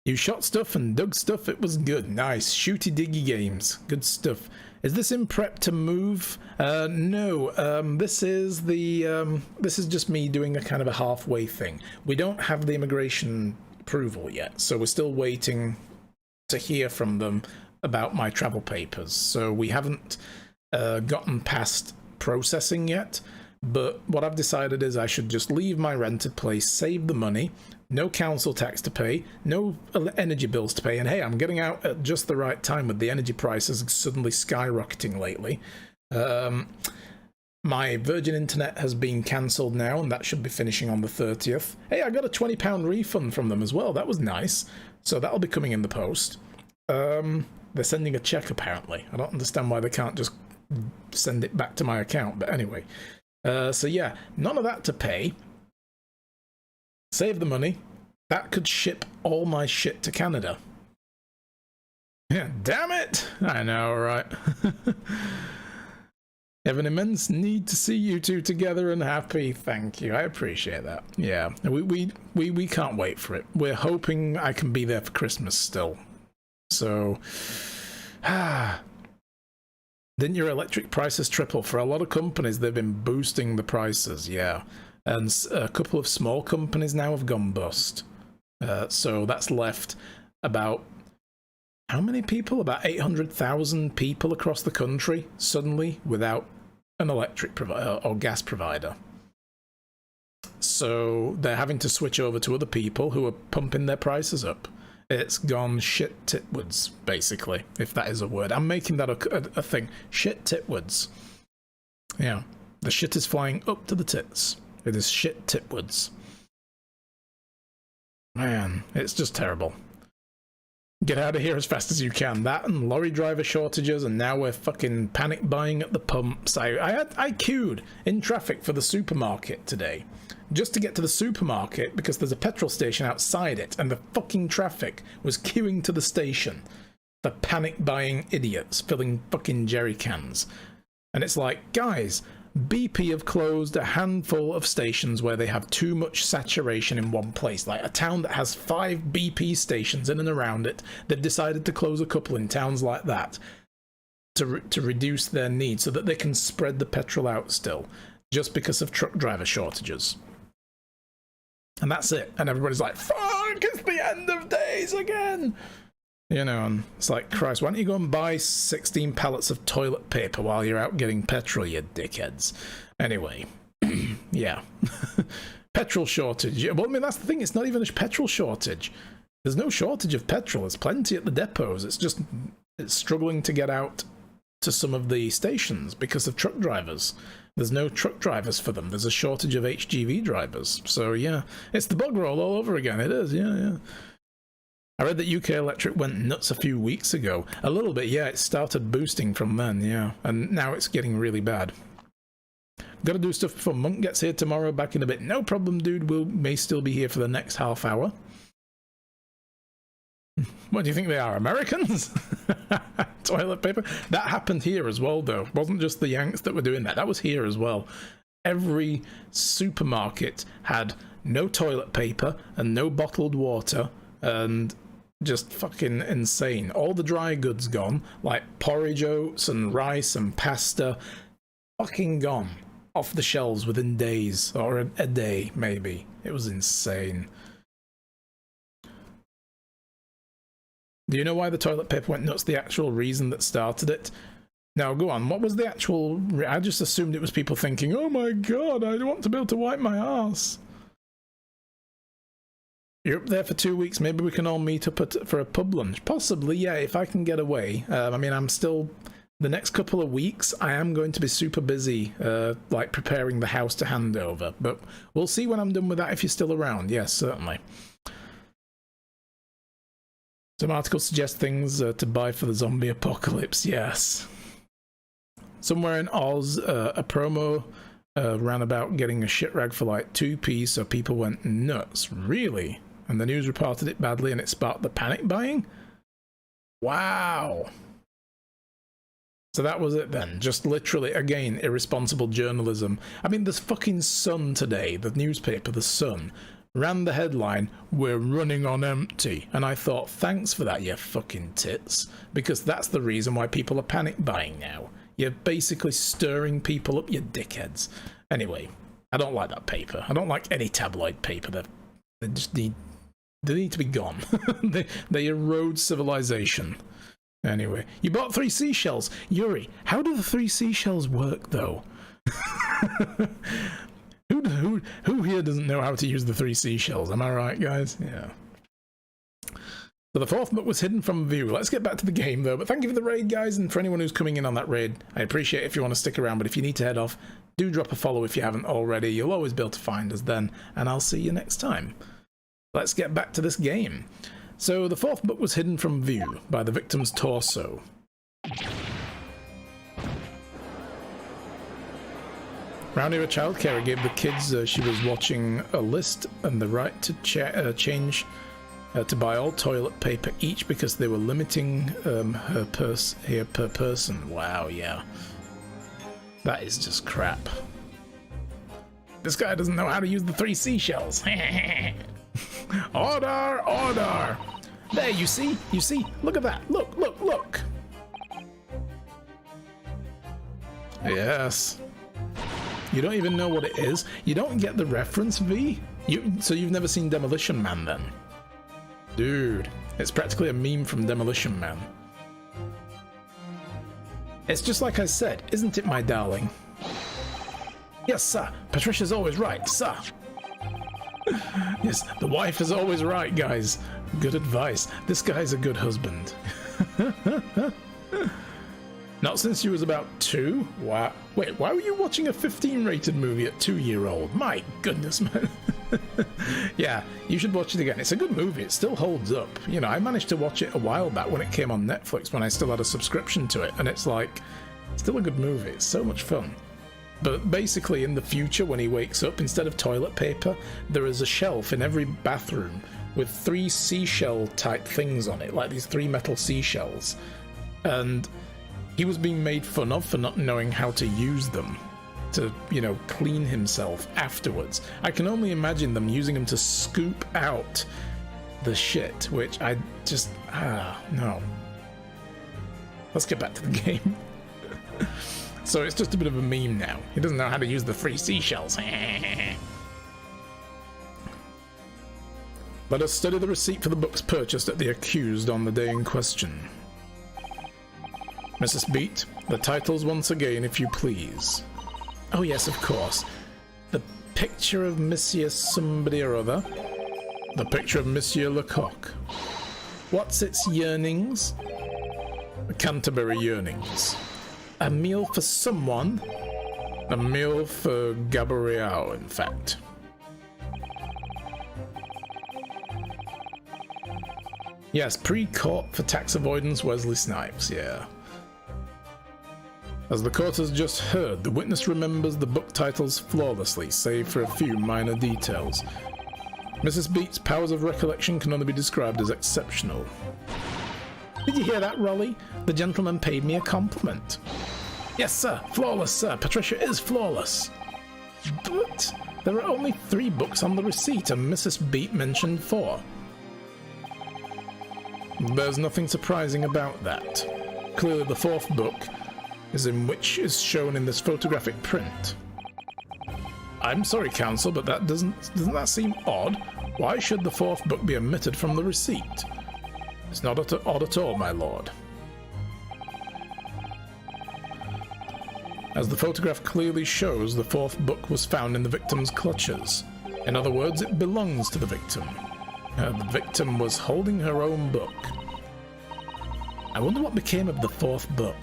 You shot stuff and dug stuff, it was good. Nice. Shooty diggy games. Good stuff. Is this in prep to move? No. This is just me doing a kind of a halfway thing. We don't have the immigration approval yet, so we're still waiting to hear from them about my travel papers. So we haven't gotten past processing yet, but what I've decided is I should just leave my rented place, save the money, no council tax to pay, no energy bills to pay, and hey, I'm getting out at just the right time with the energy prices suddenly skyrocketing lately. My Virgin Internet has been cancelled now, and that should be finishing on the 30th. Hey, I got a £20 refund from them as well. That was nice. So that'll be coming in the post. They're sending a check, apparently. I don't understand why they can't just send it back to my account, but anyway. So yeah, none of that to pay. Save the money. That could ship all my shit to Canada. Yeah, damn it! I know, right? Have an immense need to see you two together and happy. Thank you. I appreciate that. Yeah, we can't wait for it. We're hoping I can be there for Christmas still. So, didn't your electric prices triple? For a lot of companies, they've been boosting the prices, yeah. And a couple of small companies now have gone bust. So that's left about, how many people? About 800,000 people across the country suddenly without an electric provider or gas provider. So they're having to switch over to other people who are pumping their prices up. It's gone shit titwards, basically, if that is a word. I'm making that a thing. Shit titwards. Yeah. The shit is flying up to the tits. It is shit titwards. Man, it's just terrible. Get out of here as fast as you can. That and lorry driver shortages, and now we're fucking panic buying at the pumps. I queued in traffic for the supermarket today, just to get to the supermarket because there's a petrol station outside it, and the fucking traffic was queuing to the station for panic buying idiots filling fucking jerry cans. And it's like, guys, BP have closed a handful of stations where they have too much saturation in one place. Like a town that has 5 BP stations in and around it, they've decided to close a couple in towns like that to reduce their need so that they can spread the petrol out still, just because of truck driver shortages. And that's it. And everybody's like, fuck, it's the end of days again! You know, and it's like, Christ, why don't you go and buy 16 pallets of toilet paper while you're out getting petrol, you dickheads? Anyway, yeah. Petrol shortage. Well, I mean, that's the thing. It's not even a petrol shortage. There's no shortage of petrol. There's plenty at the depots. It's just it's struggling to get out to some of the stations because of truck drivers. There's no truck drivers for them. There's a shortage of HGV drivers. So, yeah, it's the bug roll all over again. It is, yeah. I read that UK Electric went nuts a few weeks ago. A little bit, yeah, it started boosting from then, yeah. And now it's getting really bad. Gotta do stuff before Monk gets here tomorrow, back in a bit. No problem, dude, may still be here for the next half hour. What do you think they are, Americans? Toilet paper? That happened here as well, though. It wasn't just the Yanks that were doing that. That was here as well. Every supermarket had no toilet paper and no bottled water, and just fucking insane. All the dry goods gone, like porridge oats and rice and pasta, fucking gone off the shelves within days, or a day maybe. It was insane. Do you know why the toilet paper went nuts? The actual reason that started it? Now, go on. What was the actual... I just assumed it was people thinking, oh my god, I want to be able to wipe my ass. You're up there for 2 weeks. Maybe we can all meet up for a pub lunch. Possibly, yeah, if I can get away. I mean, I'm still... The next couple of weeks, I am going to be super busy, like preparing the house to hand over. But we'll see when I'm done with that if you're still around. Yes, certainly. Some articles suggest things to buy for the zombie apocalypse. Yes. Somewhere in Oz, a promo ran about getting a shit rag for like 2p, so people went nuts. Really? And the news reported it badly and it sparked the panic buying? Wow. So that was it then. Just literally, again, irresponsible journalism. I mean, the fucking Sun today, the newspaper, the Sun, ran the headline, "We're running on empty." And I thought, thanks for that, you fucking tits. Because that's the reason why people are panic buying now. You're basically stirring people up, you dickheads. Anyway, I don't like that paper. I don't like any tabloid paper. They just need... They need to be gone. they erode civilization. Anyway, you bought 3 seashells. Yuri, how do the 3 seashells work, though? Who here doesn't know how to use the 3 seashells? Am I right, guys? Yeah. So the 4th book was hidden from view. Let's get back to the game, though. But thank you for the raid, guys, and for anyone who's coming in on that raid. I appreciate it if you want to stick around, but if you need to head off, do drop a follow if you haven't already. You'll always be able to find us then, and I'll see you next time. Let's get back to this game. So the 4th book was hidden from view by the victim's torso. Round here, a child carer gave the kids she was watching a list and the right to change to buy all toilet paper each because they were limiting her purse here per person. Wow, yeah. That is just crap. This guy doesn't know how to use the 3 seashells. Order! Order! There, you see? You see? Look at that! Look, look, look! Yes. You don't even know what it is? You don't get the reference, V? So you've never seen Demolition Man, then? Dude, it's practically a meme from Demolition Man. It's just like I said, isn't it, my darling? Yes, sir. Patricia's always right, sir. Yes, the wife is always right, guys. Good advice. This guy's a good husband. Not since you was about 2? Wow. Wait, why were you watching a 15-rated movie at 2-year-old? My goodness, man. Yeah, you should watch it again. It's a good movie. It still holds up. You know, I managed to watch it a while back when it came on Netflix when I still had a subscription to it, and it's like, still a good movie. It's so much fun. But basically, in the future, when he wakes up, instead of toilet paper, there is a shelf in every bathroom with 3 seashell-type things on it, like these 3 metal seashells. And he was being made fun of for not knowing how to use them to, you know, clean himself afterwards. I can only imagine them using them to scoop out the shit, which I just... no. Let's get back to the game. So it's just a bit of a meme now. He doesn't know how to use the 3 seashells. Let us study the receipt for the books purchased at the accused on the day in question. Mrs. Beat, the titles once again, if you please. Oh yes, of course. The picture of Monsieur somebody or other. The picture of Monsieur Lecoq. What's its yearnings? The Canterbury yearnings. A meal for someone. A meal for Gabriel, in fact. Yes, pre-court for tax avoidance, Wesley Snipes, yeah. As the court has just heard, the witness remembers the book titles flawlessly, save for a few minor details. Mrs. Beat's powers of recollection can only be described as exceptional. Did you hear that, Rolly? The gentleman paid me a compliment. Yes, sir. Flawless, sir. Patricia is flawless. But there are only 3 books on the receipt, and Mrs. Beat mentioned 4. There's nothing surprising about that. Clearly the 4th book is in which is shown in this photographic print. I'm sorry, counsel, but that doesn't that seem odd? Why should the 4th book be omitted from the receipt? It's not odd at all, my lord. As the photograph clearly shows, the 4th book was found in the victim's clutches. In other words, it belongs to the victim. The victim was holding her own book. I wonder what became of the 4th book.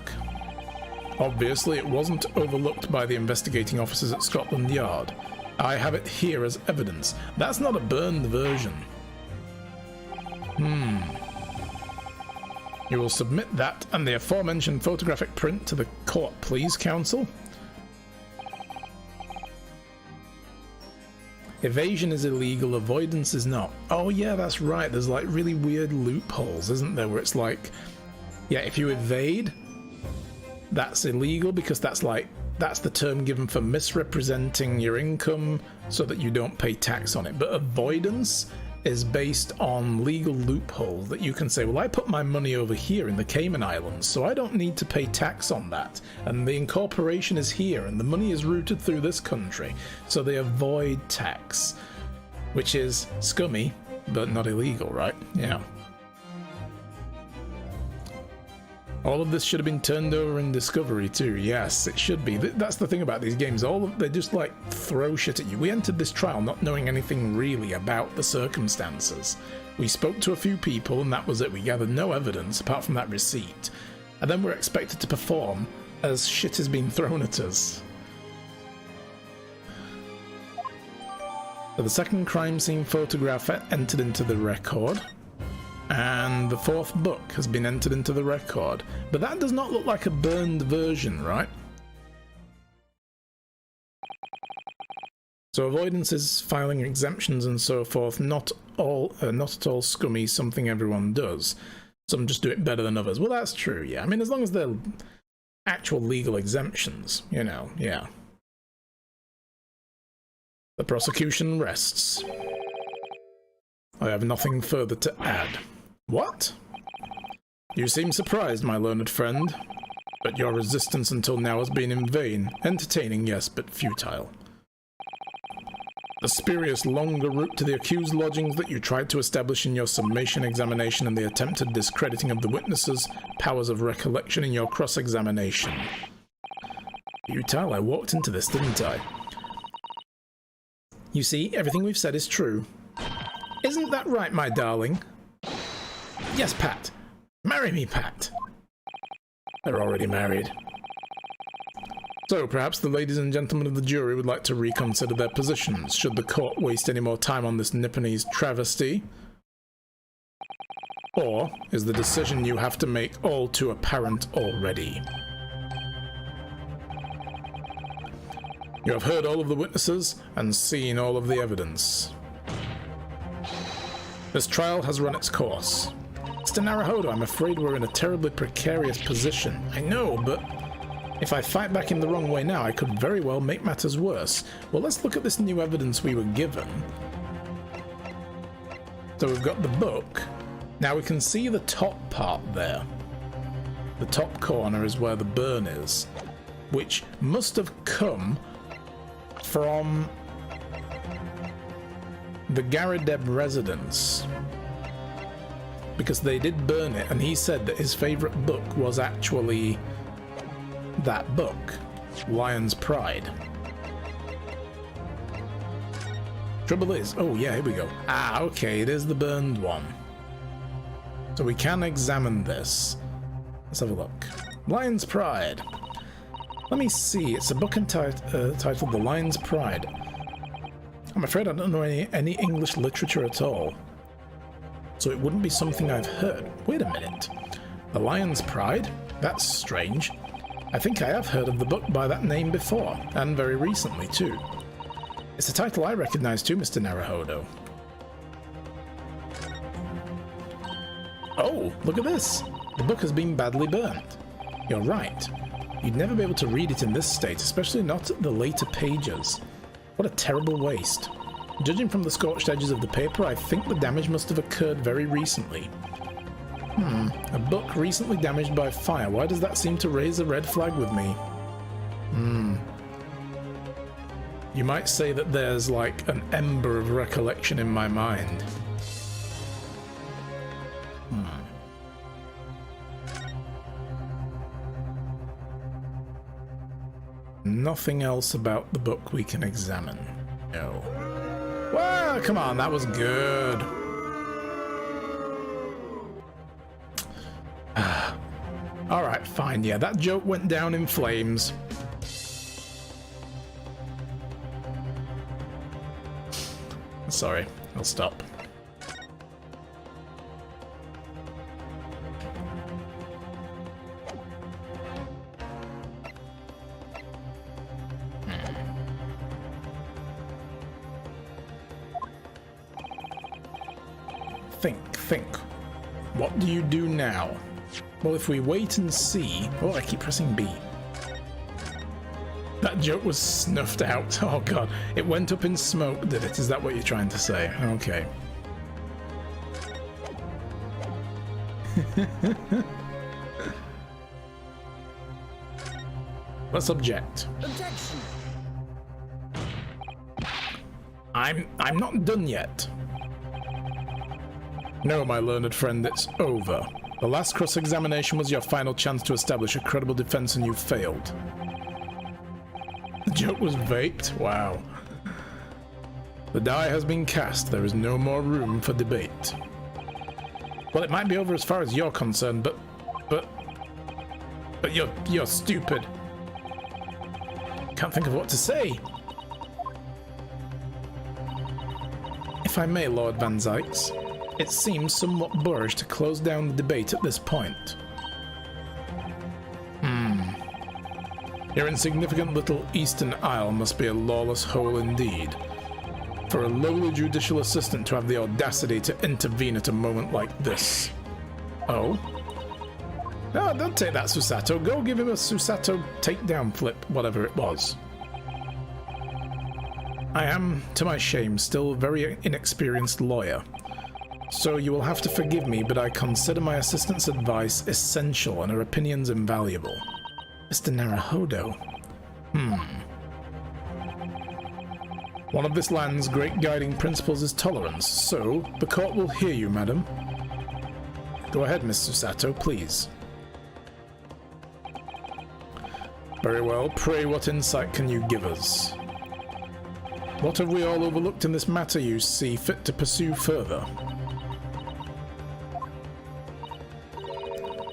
Obviously, it wasn't overlooked by the investigating officers at Scotland Yard. I have it here as evidence. That's not a burned version. You will submit that and the aforementioned photographic print to the court, please, counsel? Evasion is illegal, avoidance is not. Oh yeah, that's right, there's like really weird loopholes, isn't there, where it's like, yeah, if you evade, that's illegal because that's the term given for misrepresenting your income so that you don't pay tax on it. But avoidance is based on legal loopholes that you can say, well, I put my money over here in the Cayman Islands, so I don't need to pay tax on that. And the incorporation is here, and the money is routed through this country. So they avoid tax, which is scummy, but not illegal, right? Yeah. All of this should have been turned over in Discovery too. Yes, it should be. That's the thing about these games. They just like throw shit at you. We entered this trial not knowing anything really about the circumstances. We spoke to a few people and that was it. We gathered no evidence apart from that receipt. And then we're expected to perform as shit is being thrown at us. So the second crime scene photograph entered into the record. And the 4th book has been entered into the record. But that does not look like a burned version, right? So avoidance is filing exemptions and so forth, not at all scummy, something everyone does. Some just do it better than others. Well, that's true, yeah. I mean, as long as they're actual legal exemptions, you know, yeah. The prosecution rests. I have nothing further to add. What? You seem surprised, my learned friend. But your resistance until now has been in vain. Entertaining, yes, but futile. The spurious longer route to the accused lodgings that you tried to establish in your summation examination and the attempted discrediting of the witnesses' powers of recollection in your cross-examination. Futile? I walked into this, didn't I? You see, everything we've said is true. Isn't that right, my darling? Yes, Pat. Marry me, Pat. They're already married. So, perhaps the ladies and gentlemen of the jury would like to reconsider their positions, should the court waste any more time on this Nipponese travesty? Or is the decision you have to make all too apparent already? You have heard all of the witnesses and seen all of the evidence. This trial has run its course. Mr. Naruhodo, I'm afraid we're in a terribly precarious position. I know, but if I fight back in the wrong way now, I could very well make matters worse. Well, let's look at this new evidence we were given. So we've got the book. Now we can see the top part there. The top corner is where the burn is, which must have come from the Garadeb residence, because they did burn it, and he said that his favorite book was actually that book, Lion's Pride. Trouble is, oh yeah, here we go. Ah, okay, it is the burned one. So we can examine this. Let's have a look. Lion's Pride. Let me see, it's a book titled The Lion's Pride. I'm afraid I don't know any English literature at all, so it wouldn't be something I've heard. Wait a minute. The Lion's Pride? That's strange. I think I have heard of the book by that name before, and very recently too. It's a title I recognize too, Mr. Naruhodo. Oh, look at this! The book has been badly burnt. You're right. You'd never be able to read it in this state, especially not the later pages. What a terrible waste. Judging from the scorched edges of the paper, I think the damage must have occurred very recently. A book recently damaged by fire. Why does that seem to raise a red flag with me? You might say that there's like an ember of recollection in my mind. Nothing else about the book we can examine. No. Well, come on, that was good. Alright, fine, yeah, that joke went down in flames. Sorry, I'll stop. Think. What do you do now? Well, if we wait and see... Oh, I keep pressing B. That joke was snuffed out. Oh god, it went up in smoke, did it? Is that what you're trying to say? Okay. Let's object. Objection. I'm not done yet. No, my learned friend, it's over. The last cross-examination was your final chance to establish a credible defense, and you failed. The joke was vaped? Wow. The die has been cast. There is no more room for debate. Well, it might be over as far as you're concerned, but you're stupid. Can't think of what to say. If I may, Lord Van Zykes, it seems somewhat boorish to close down the debate at this point. Your insignificant little Eastern Isle must be a lawless hole indeed. For a lowly judicial assistant to have the audacity to intervene at a moment like this. Oh? No, don't take that, Susato. Go give him a Susato takedown flip, whatever it was. I am, to my shame, still a very inexperienced lawyer. So you will have to forgive me, but I consider my assistant's advice essential and her opinions invaluable. Mr. Naruhodo. One of this land's great guiding principles is tolerance, so the court will hear you, madam. Go ahead, Miss Susato, please. Very well, pray what insight can you give us? What have we all overlooked in this matter you see fit to pursue further?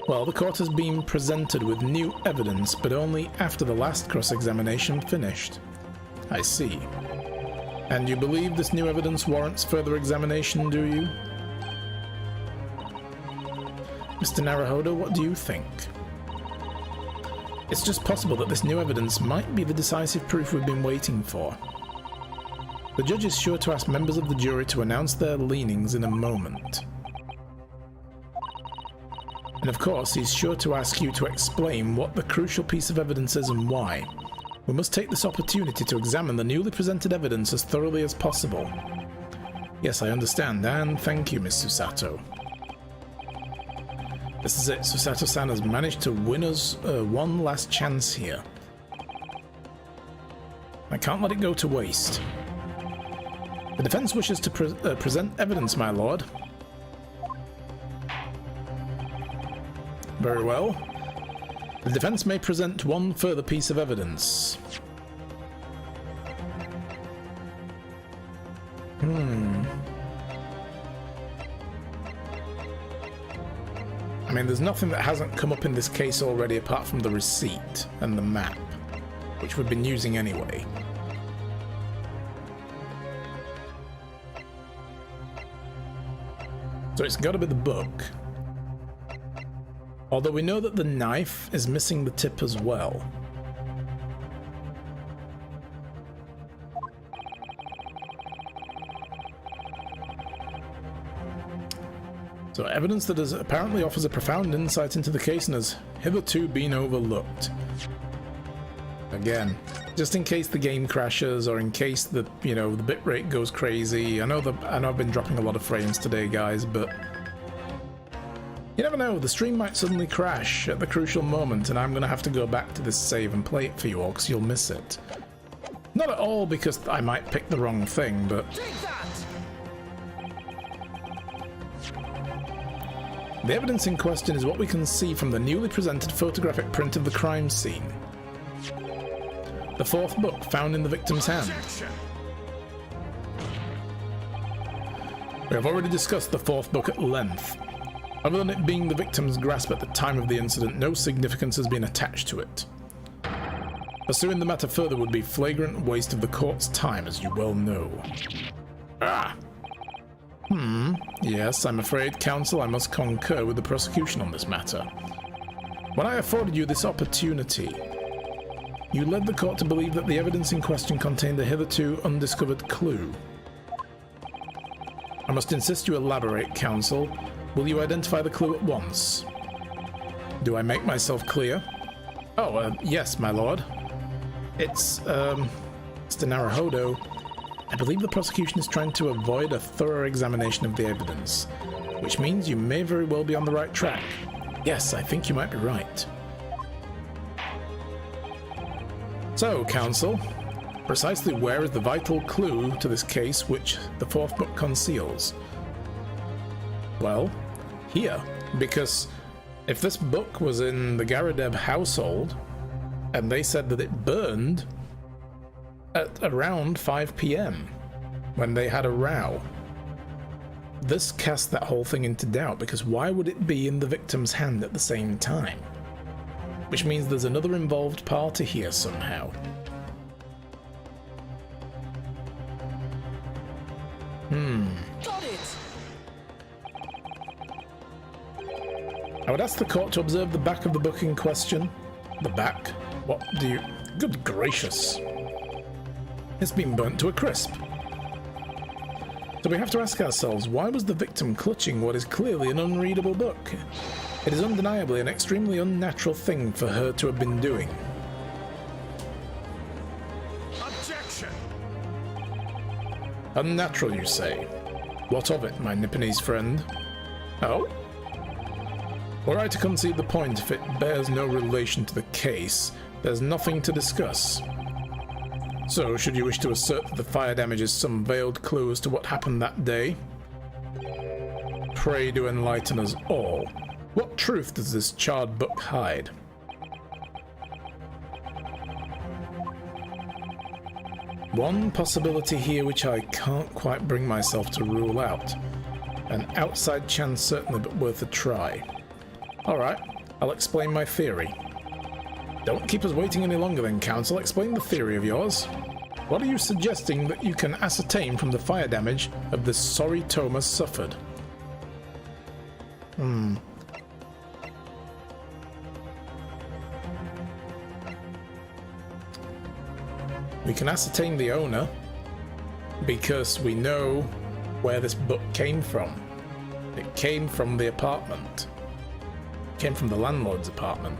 Well, the court has been presented with new evidence, but only after the last cross-examination finished. I see. And you believe this new evidence warrants further examination, do you? Mr. Naruhodo, what do you think? It's just possible that this new evidence might be the decisive proof we've been waiting for. The judge is sure to ask members of the jury to announce their leanings in a moment. And of course, he's sure to ask you to explain what the crucial piece of evidence is and why. We must take this opportunity to examine the newly presented evidence as thoroughly as possible. Yes, I understand, and thank you, Miss Susato. This is it. Susato-san has managed to win us one last chance here. I can't let it go to waste. The defense wishes to present evidence, my lord. Very well. The defense may present one further piece of evidence. I mean, there's nothing that hasn't come up in this case already apart from the receipt and the map, which we've been using anyway. So it's got to be the book. Although we know that the knife is missing the tip as well. So evidence that apparently offers a profound insight into the case and has hitherto been overlooked. Again, just in case the game crashes or in case the, you know, the bitrate goes crazy. I know I've been dropping a lot of frames today, guys, but you never know, the stream might suddenly crash at the crucial moment and I'm gonna have to go back to this save and play it for you all because you'll miss it. Not at all because I might pick the wrong thing, but the evidence in question is what we can see from the newly presented photographic print of the crime scene. The fourth book found in the victim's hand. We have already discussed the fourth book at length. Other than it being the victim's grasp at the time of the incident, no significance has been attached to it. Pursuing the matter further would be flagrant waste of the court's time, as you well know. Yes, I'm afraid, counsel, I must concur with the prosecution on this matter. When I afforded you this opportunity, you led the court to believe that the evidence in question contained a hitherto undiscovered clue. I must insist you elaborate, counsel. Will you identify the clue at once? Do I make myself clear? Oh, yes, my lord. It's, Mr. Naruhodo. I believe the prosecution is trying to avoid a thorough examination of the evidence, which means you may very well be on the right track. Yes, I think you might be right. So, counsel, precisely where is the vital clue to this case which the fourth book conceals? Well, here, because if this book was in the Garadeb household, and they said that it burned at around 5 PM, when they had a row, this cast that whole thing into doubt, because why would it be in the victim's hand at the same time? Which means there's another involved party here somehow. Got it. I would ask the court to observe the back of the book in question. The back? What do you... Good gracious. It's been burnt to a crisp. So we have to ask ourselves, why was the victim clutching what is clearly an unreadable book? It is undeniably an extremely unnatural thing for her to have been doing. Objection! Unnatural, you say? What of it, my Nipponese friend? Oh? Were I to concede the point, if it bears no relation to the case, there's nothing to discuss. So, should you wish to assert that the fire damage is some veiled clue as to what happened that day? Pray do enlighten us all. What truth does this charred book hide? One possibility here which I can't quite bring myself to rule out. An outside chance certainly, but worth a try. Alright, I'll explain my theory. Don't keep us waiting any longer then, Council. Explain the theory of yours. What are you suggesting that you can ascertain from the fire damage of the sorry Thomas suffered? We can ascertain the owner because we know where this book came from. It came from the apartment. It came from the landlord's apartment.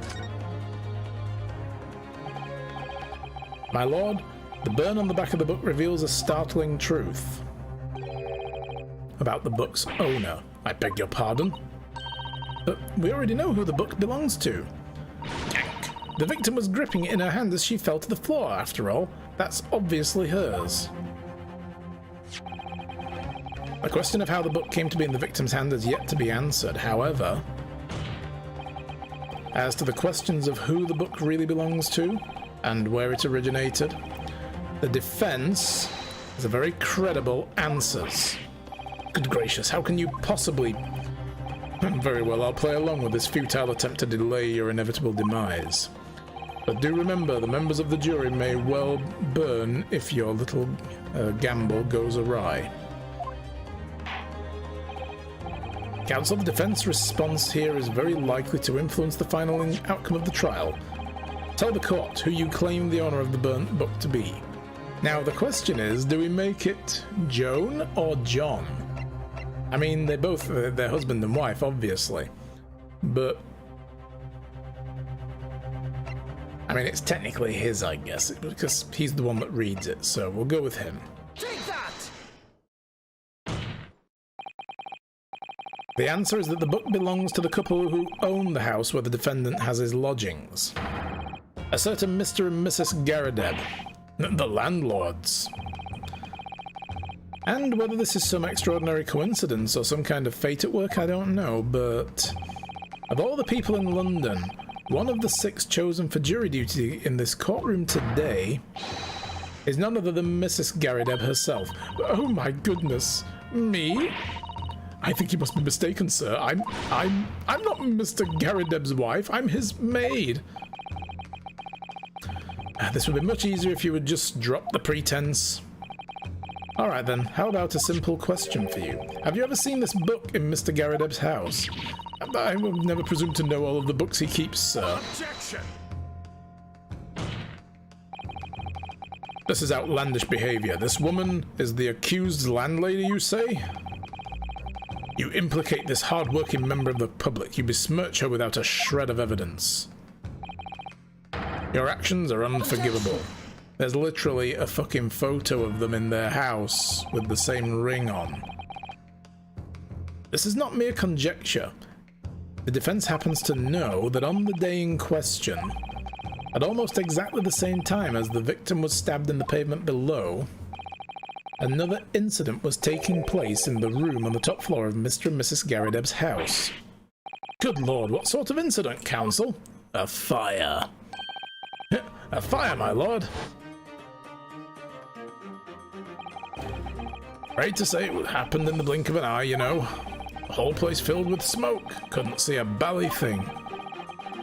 My lord, the burn on the back of the book reveals a startling truth about the book's owner. I beg your pardon? But we already know who the book belongs to. Yank. The victim was gripping it in her hand as she fell to the floor. After all, that's obviously hers. The question of how the book came to be in the victim's hand has yet to be answered. However, as to the questions of who the book really belongs to and where it originated, the defense has a very credible answers. Good gracious, how can you possibly... Very well, I'll play along with this futile attempt to delay your inevitable demise. But do remember, the members of the jury may well burn if your little gamble goes awry. Counsel, the defense response here is very likely to influence the final outcome of the trial. Tell the court who you claim the owner of the burnt book to be. Now, the question is, do we make it Joan or John? I mean, they're husband and wife, obviously. But... I mean, it's technically his, I guess, because he's the one that reads it, so we'll go with him. Take that! The answer is that the book belongs to the couple who own the house where the defendant has his lodgings. A certain Mr. and Mrs. Garadeb, the landlords. And whether this is some extraordinary coincidence or some kind of fate at work, I don't know, but of all the people in London, one of the 6 chosen for jury duty in this courtroom today is none other than Mrs. Garadeb herself. Oh my goodness, me? I think you must be mistaken, sir. I'm not Mr. Garadeb's wife. I'm his maid. This would be much easier if you would just drop the pretense. Alright then, how about a simple question for you? Have you ever seen this book in Mr. Garadeb's house? I will never presume to know all of the books he keeps, sir. Objection! This is outlandish behavior. This woman is the accused's landlady, you say? You implicate this hard-working member of the public. You besmirch her without a shred of evidence. Your actions are unforgivable. There's literally a fucking photo of them in their house with the same ring on. This is not mere conjecture. The defense happens to know that on the day in question, at almost exactly the same time as the victim was stabbed in the pavement below, another incident was taking place in the room on the top floor of Mr. and Mrs. Garadeb's house. Good lord, what sort of incident, counsel? A fire. A fire, my lord. Afraid to say it happened in the blink of an eye, you know. The whole place filled with smoke. Couldn't see a bally thing.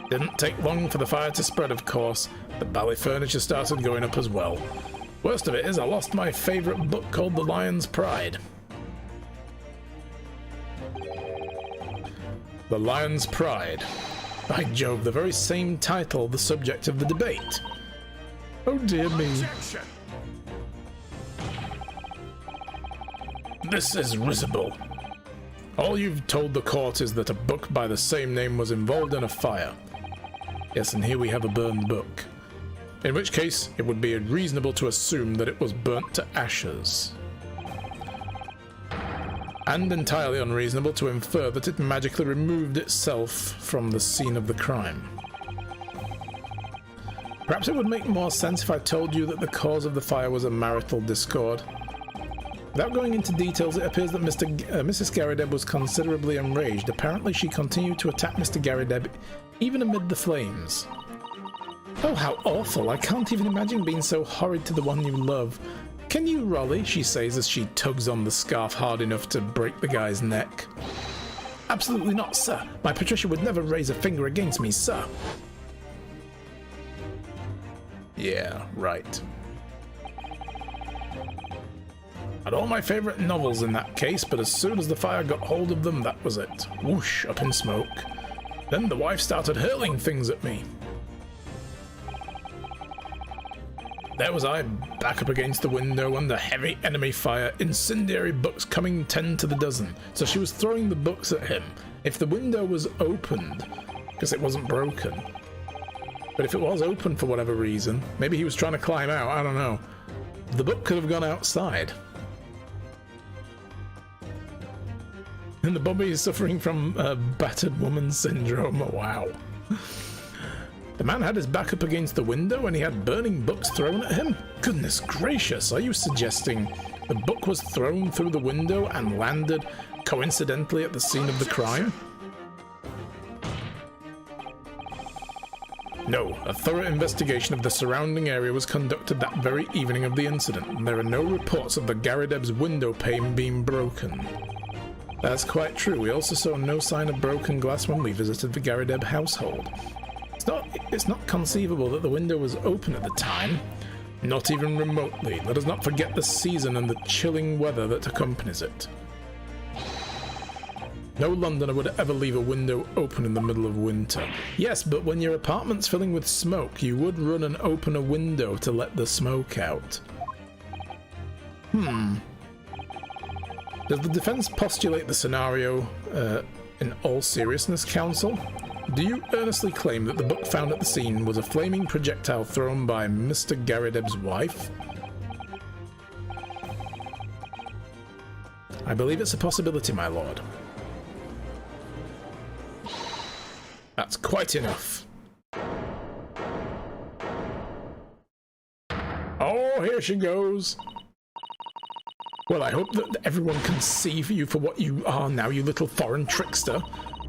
Didn't take long for the fire to spread, of course. The bally furniture started going up as well. Worst of it is I lost my favourite book called The Lion's Pride. The Lion's Pride. By Jove, the very same title, the subject of the debate. Oh dear me. Objection! This is risible. All you've told the court is that a book by the same name was involved in a fire. Yes, and here we have a burned book. In which case, it would be reasonable to assume that it was burnt to ashes. And entirely unreasonable to infer that it magically removed itself from the scene of the crime. Perhaps it would make more sense if I told you that the cause of the fire was a marital discord. Without going into details, it appears that Mrs. Garadeb was considerably enraged. Apparently, she continued to attack Mr. Garadeb even amid the flames. Oh, how awful. I can't even imagine being so horrid to the one you love. Can you, Rolly? She says as she tugs on the scarf hard enough to break the guy's neck. Absolutely not, sir. My Patricia would never raise a finger against me, sir. Yeah, right. Had all my favourite novels in that case, but as soon as the fire got hold of them, that was it. Whoosh, up in smoke. Then the wife started hurling things at me. There was I, back up against the window under heavy enemy fire, incendiary books coming 10 to the dozen. So she was throwing the books at him. If the window was opened, because it wasn't broken, but if it was open for whatever reason, maybe he was trying to climb out, I don't know, the book could have gone outside. And the Bobby is suffering from battered woman syndrome. Oh, wow. The man had his back up against the window and he had burning books thrown at him? Goodness gracious, are you suggesting the book was thrown through the window and landed coincidentally at the scene of the crime? No, a thorough investigation of the surrounding area was conducted that very evening of the incident, and there are no reports of the Garideb's window pane being broken. That's quite true. We also saw no sign of broken glass when we visited the Garideb household. It's not conceivable that the window was open at the time. Not even remotely. Let us not forget the season and the chilling weather that accompanies it. No Londoner would ever leave a window open in the middle of winter. Yes, but when your apartment's filling with smoke, you would run and open a window to let the smoke out. Does the defense postulate the scenario in all seriousness, counsel? Do you earnestly claim that the book found at the scene was a flaming projectile thrown by Mr. Garideb's wife? I believe it's a possibility, my lord. That's quite enough. Oh, here she goes. Well, I hope that everyone can see you for what you are now, you little foreign trickster.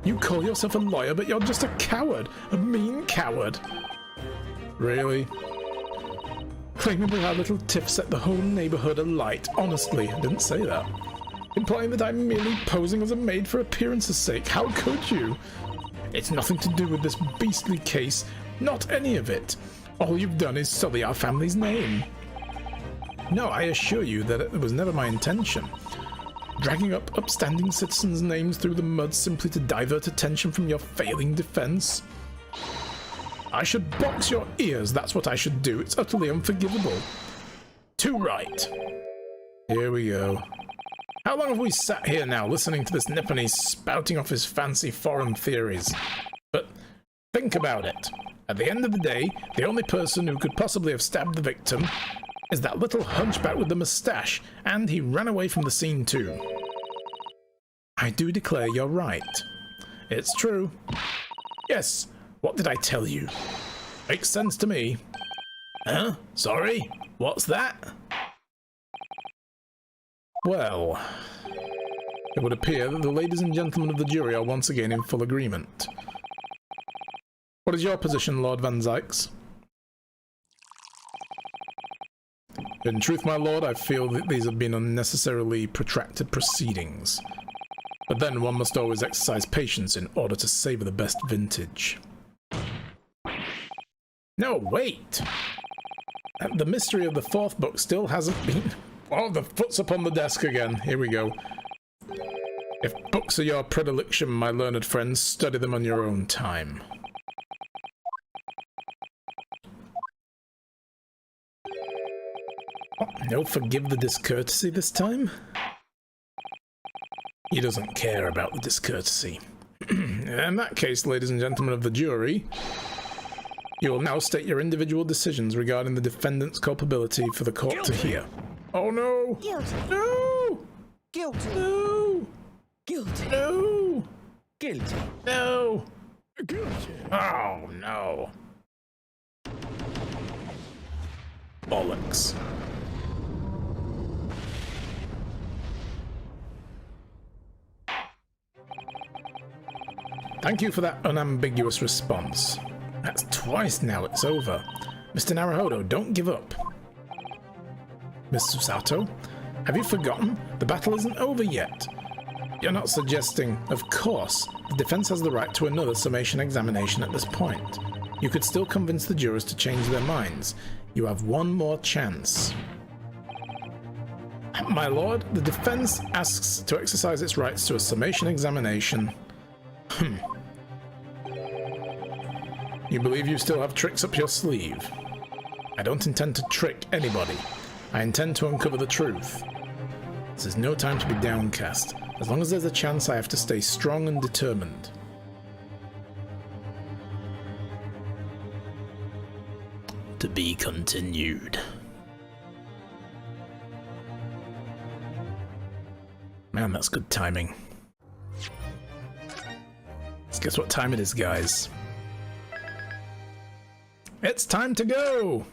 You call yourself a lawyer, but you're just a coward. A mean coward. Really? Claiming that our little tiff set the whole neighbourhood alight. Honestly, I didn't say that. Implying that I'm merely posing as a maid for appearance's sake. How could you? It's nothing to do with this beastly case. Not any of it. All you've done is sully our family's name. No, I assure you that it was never my intention. Dragging up upstanding citizens' names through the mud simply to divert attention from your failing defense. I should box your ears, that's what I should do. It's utterly unforgivable. Too right. Here we go. How long have we sat here now listening to this Nippony spouting off his fancy foreign theories? But think about it. At the end of the day, the only person who could possibly have stabbed the victim is that little hunchback with the moustache, and he ran away from the scene too. I do declare you're right. It's true. Yes, what did I tell you? Makes sense to me. Huh? Sorry? What's that? Well, it would appear that the ladies and gentlemen of the jury are once again in full agreement. What is your position, Lord Van Zykes? In truth, my lord, I feel that these have been unnecessarily protracted proceedings. But then one must always exercise patience in order to savour the best vintage. No, wait! The mystery of the fourth book still hasn't been... Oh, the foot's up on the desk again. Here we go. If books are your predilection, my learned friends, study them on your own time. Oh, no, forgive the discourtesy this time? He doesn't care about the discourtesy. In that case, ladies and gentlemen of the jury, you will now state your individual decisions regarding the defendant's culpability for the court to hear. Oh no! Guilty. No! Guilty. No! Guilty. No! Guilty. No! Guilty. Oh no! Bollocks. Thank you for that unambiguous response. That's twice now it's over. Mr. Naruhodo, don't give up. Miss Susato, have you forgotten? The battle isn't over yet. You're not suggesting... Of course, the defense has the right to another summation examination at this point. You could still convince the jurors to change their minds. You have one more chance. My lord, the defense asks to exercise its rights to a summation examination. You believe you still have tricks up your sleeve? I don't intend to trick anybody. I intend to uncover the truth. This is no time to be downcast. As long as there's a chance, I have to stay strong and determined. To be continued. Man, that's good timing. Let's guess what time it is, guys. It's time to go!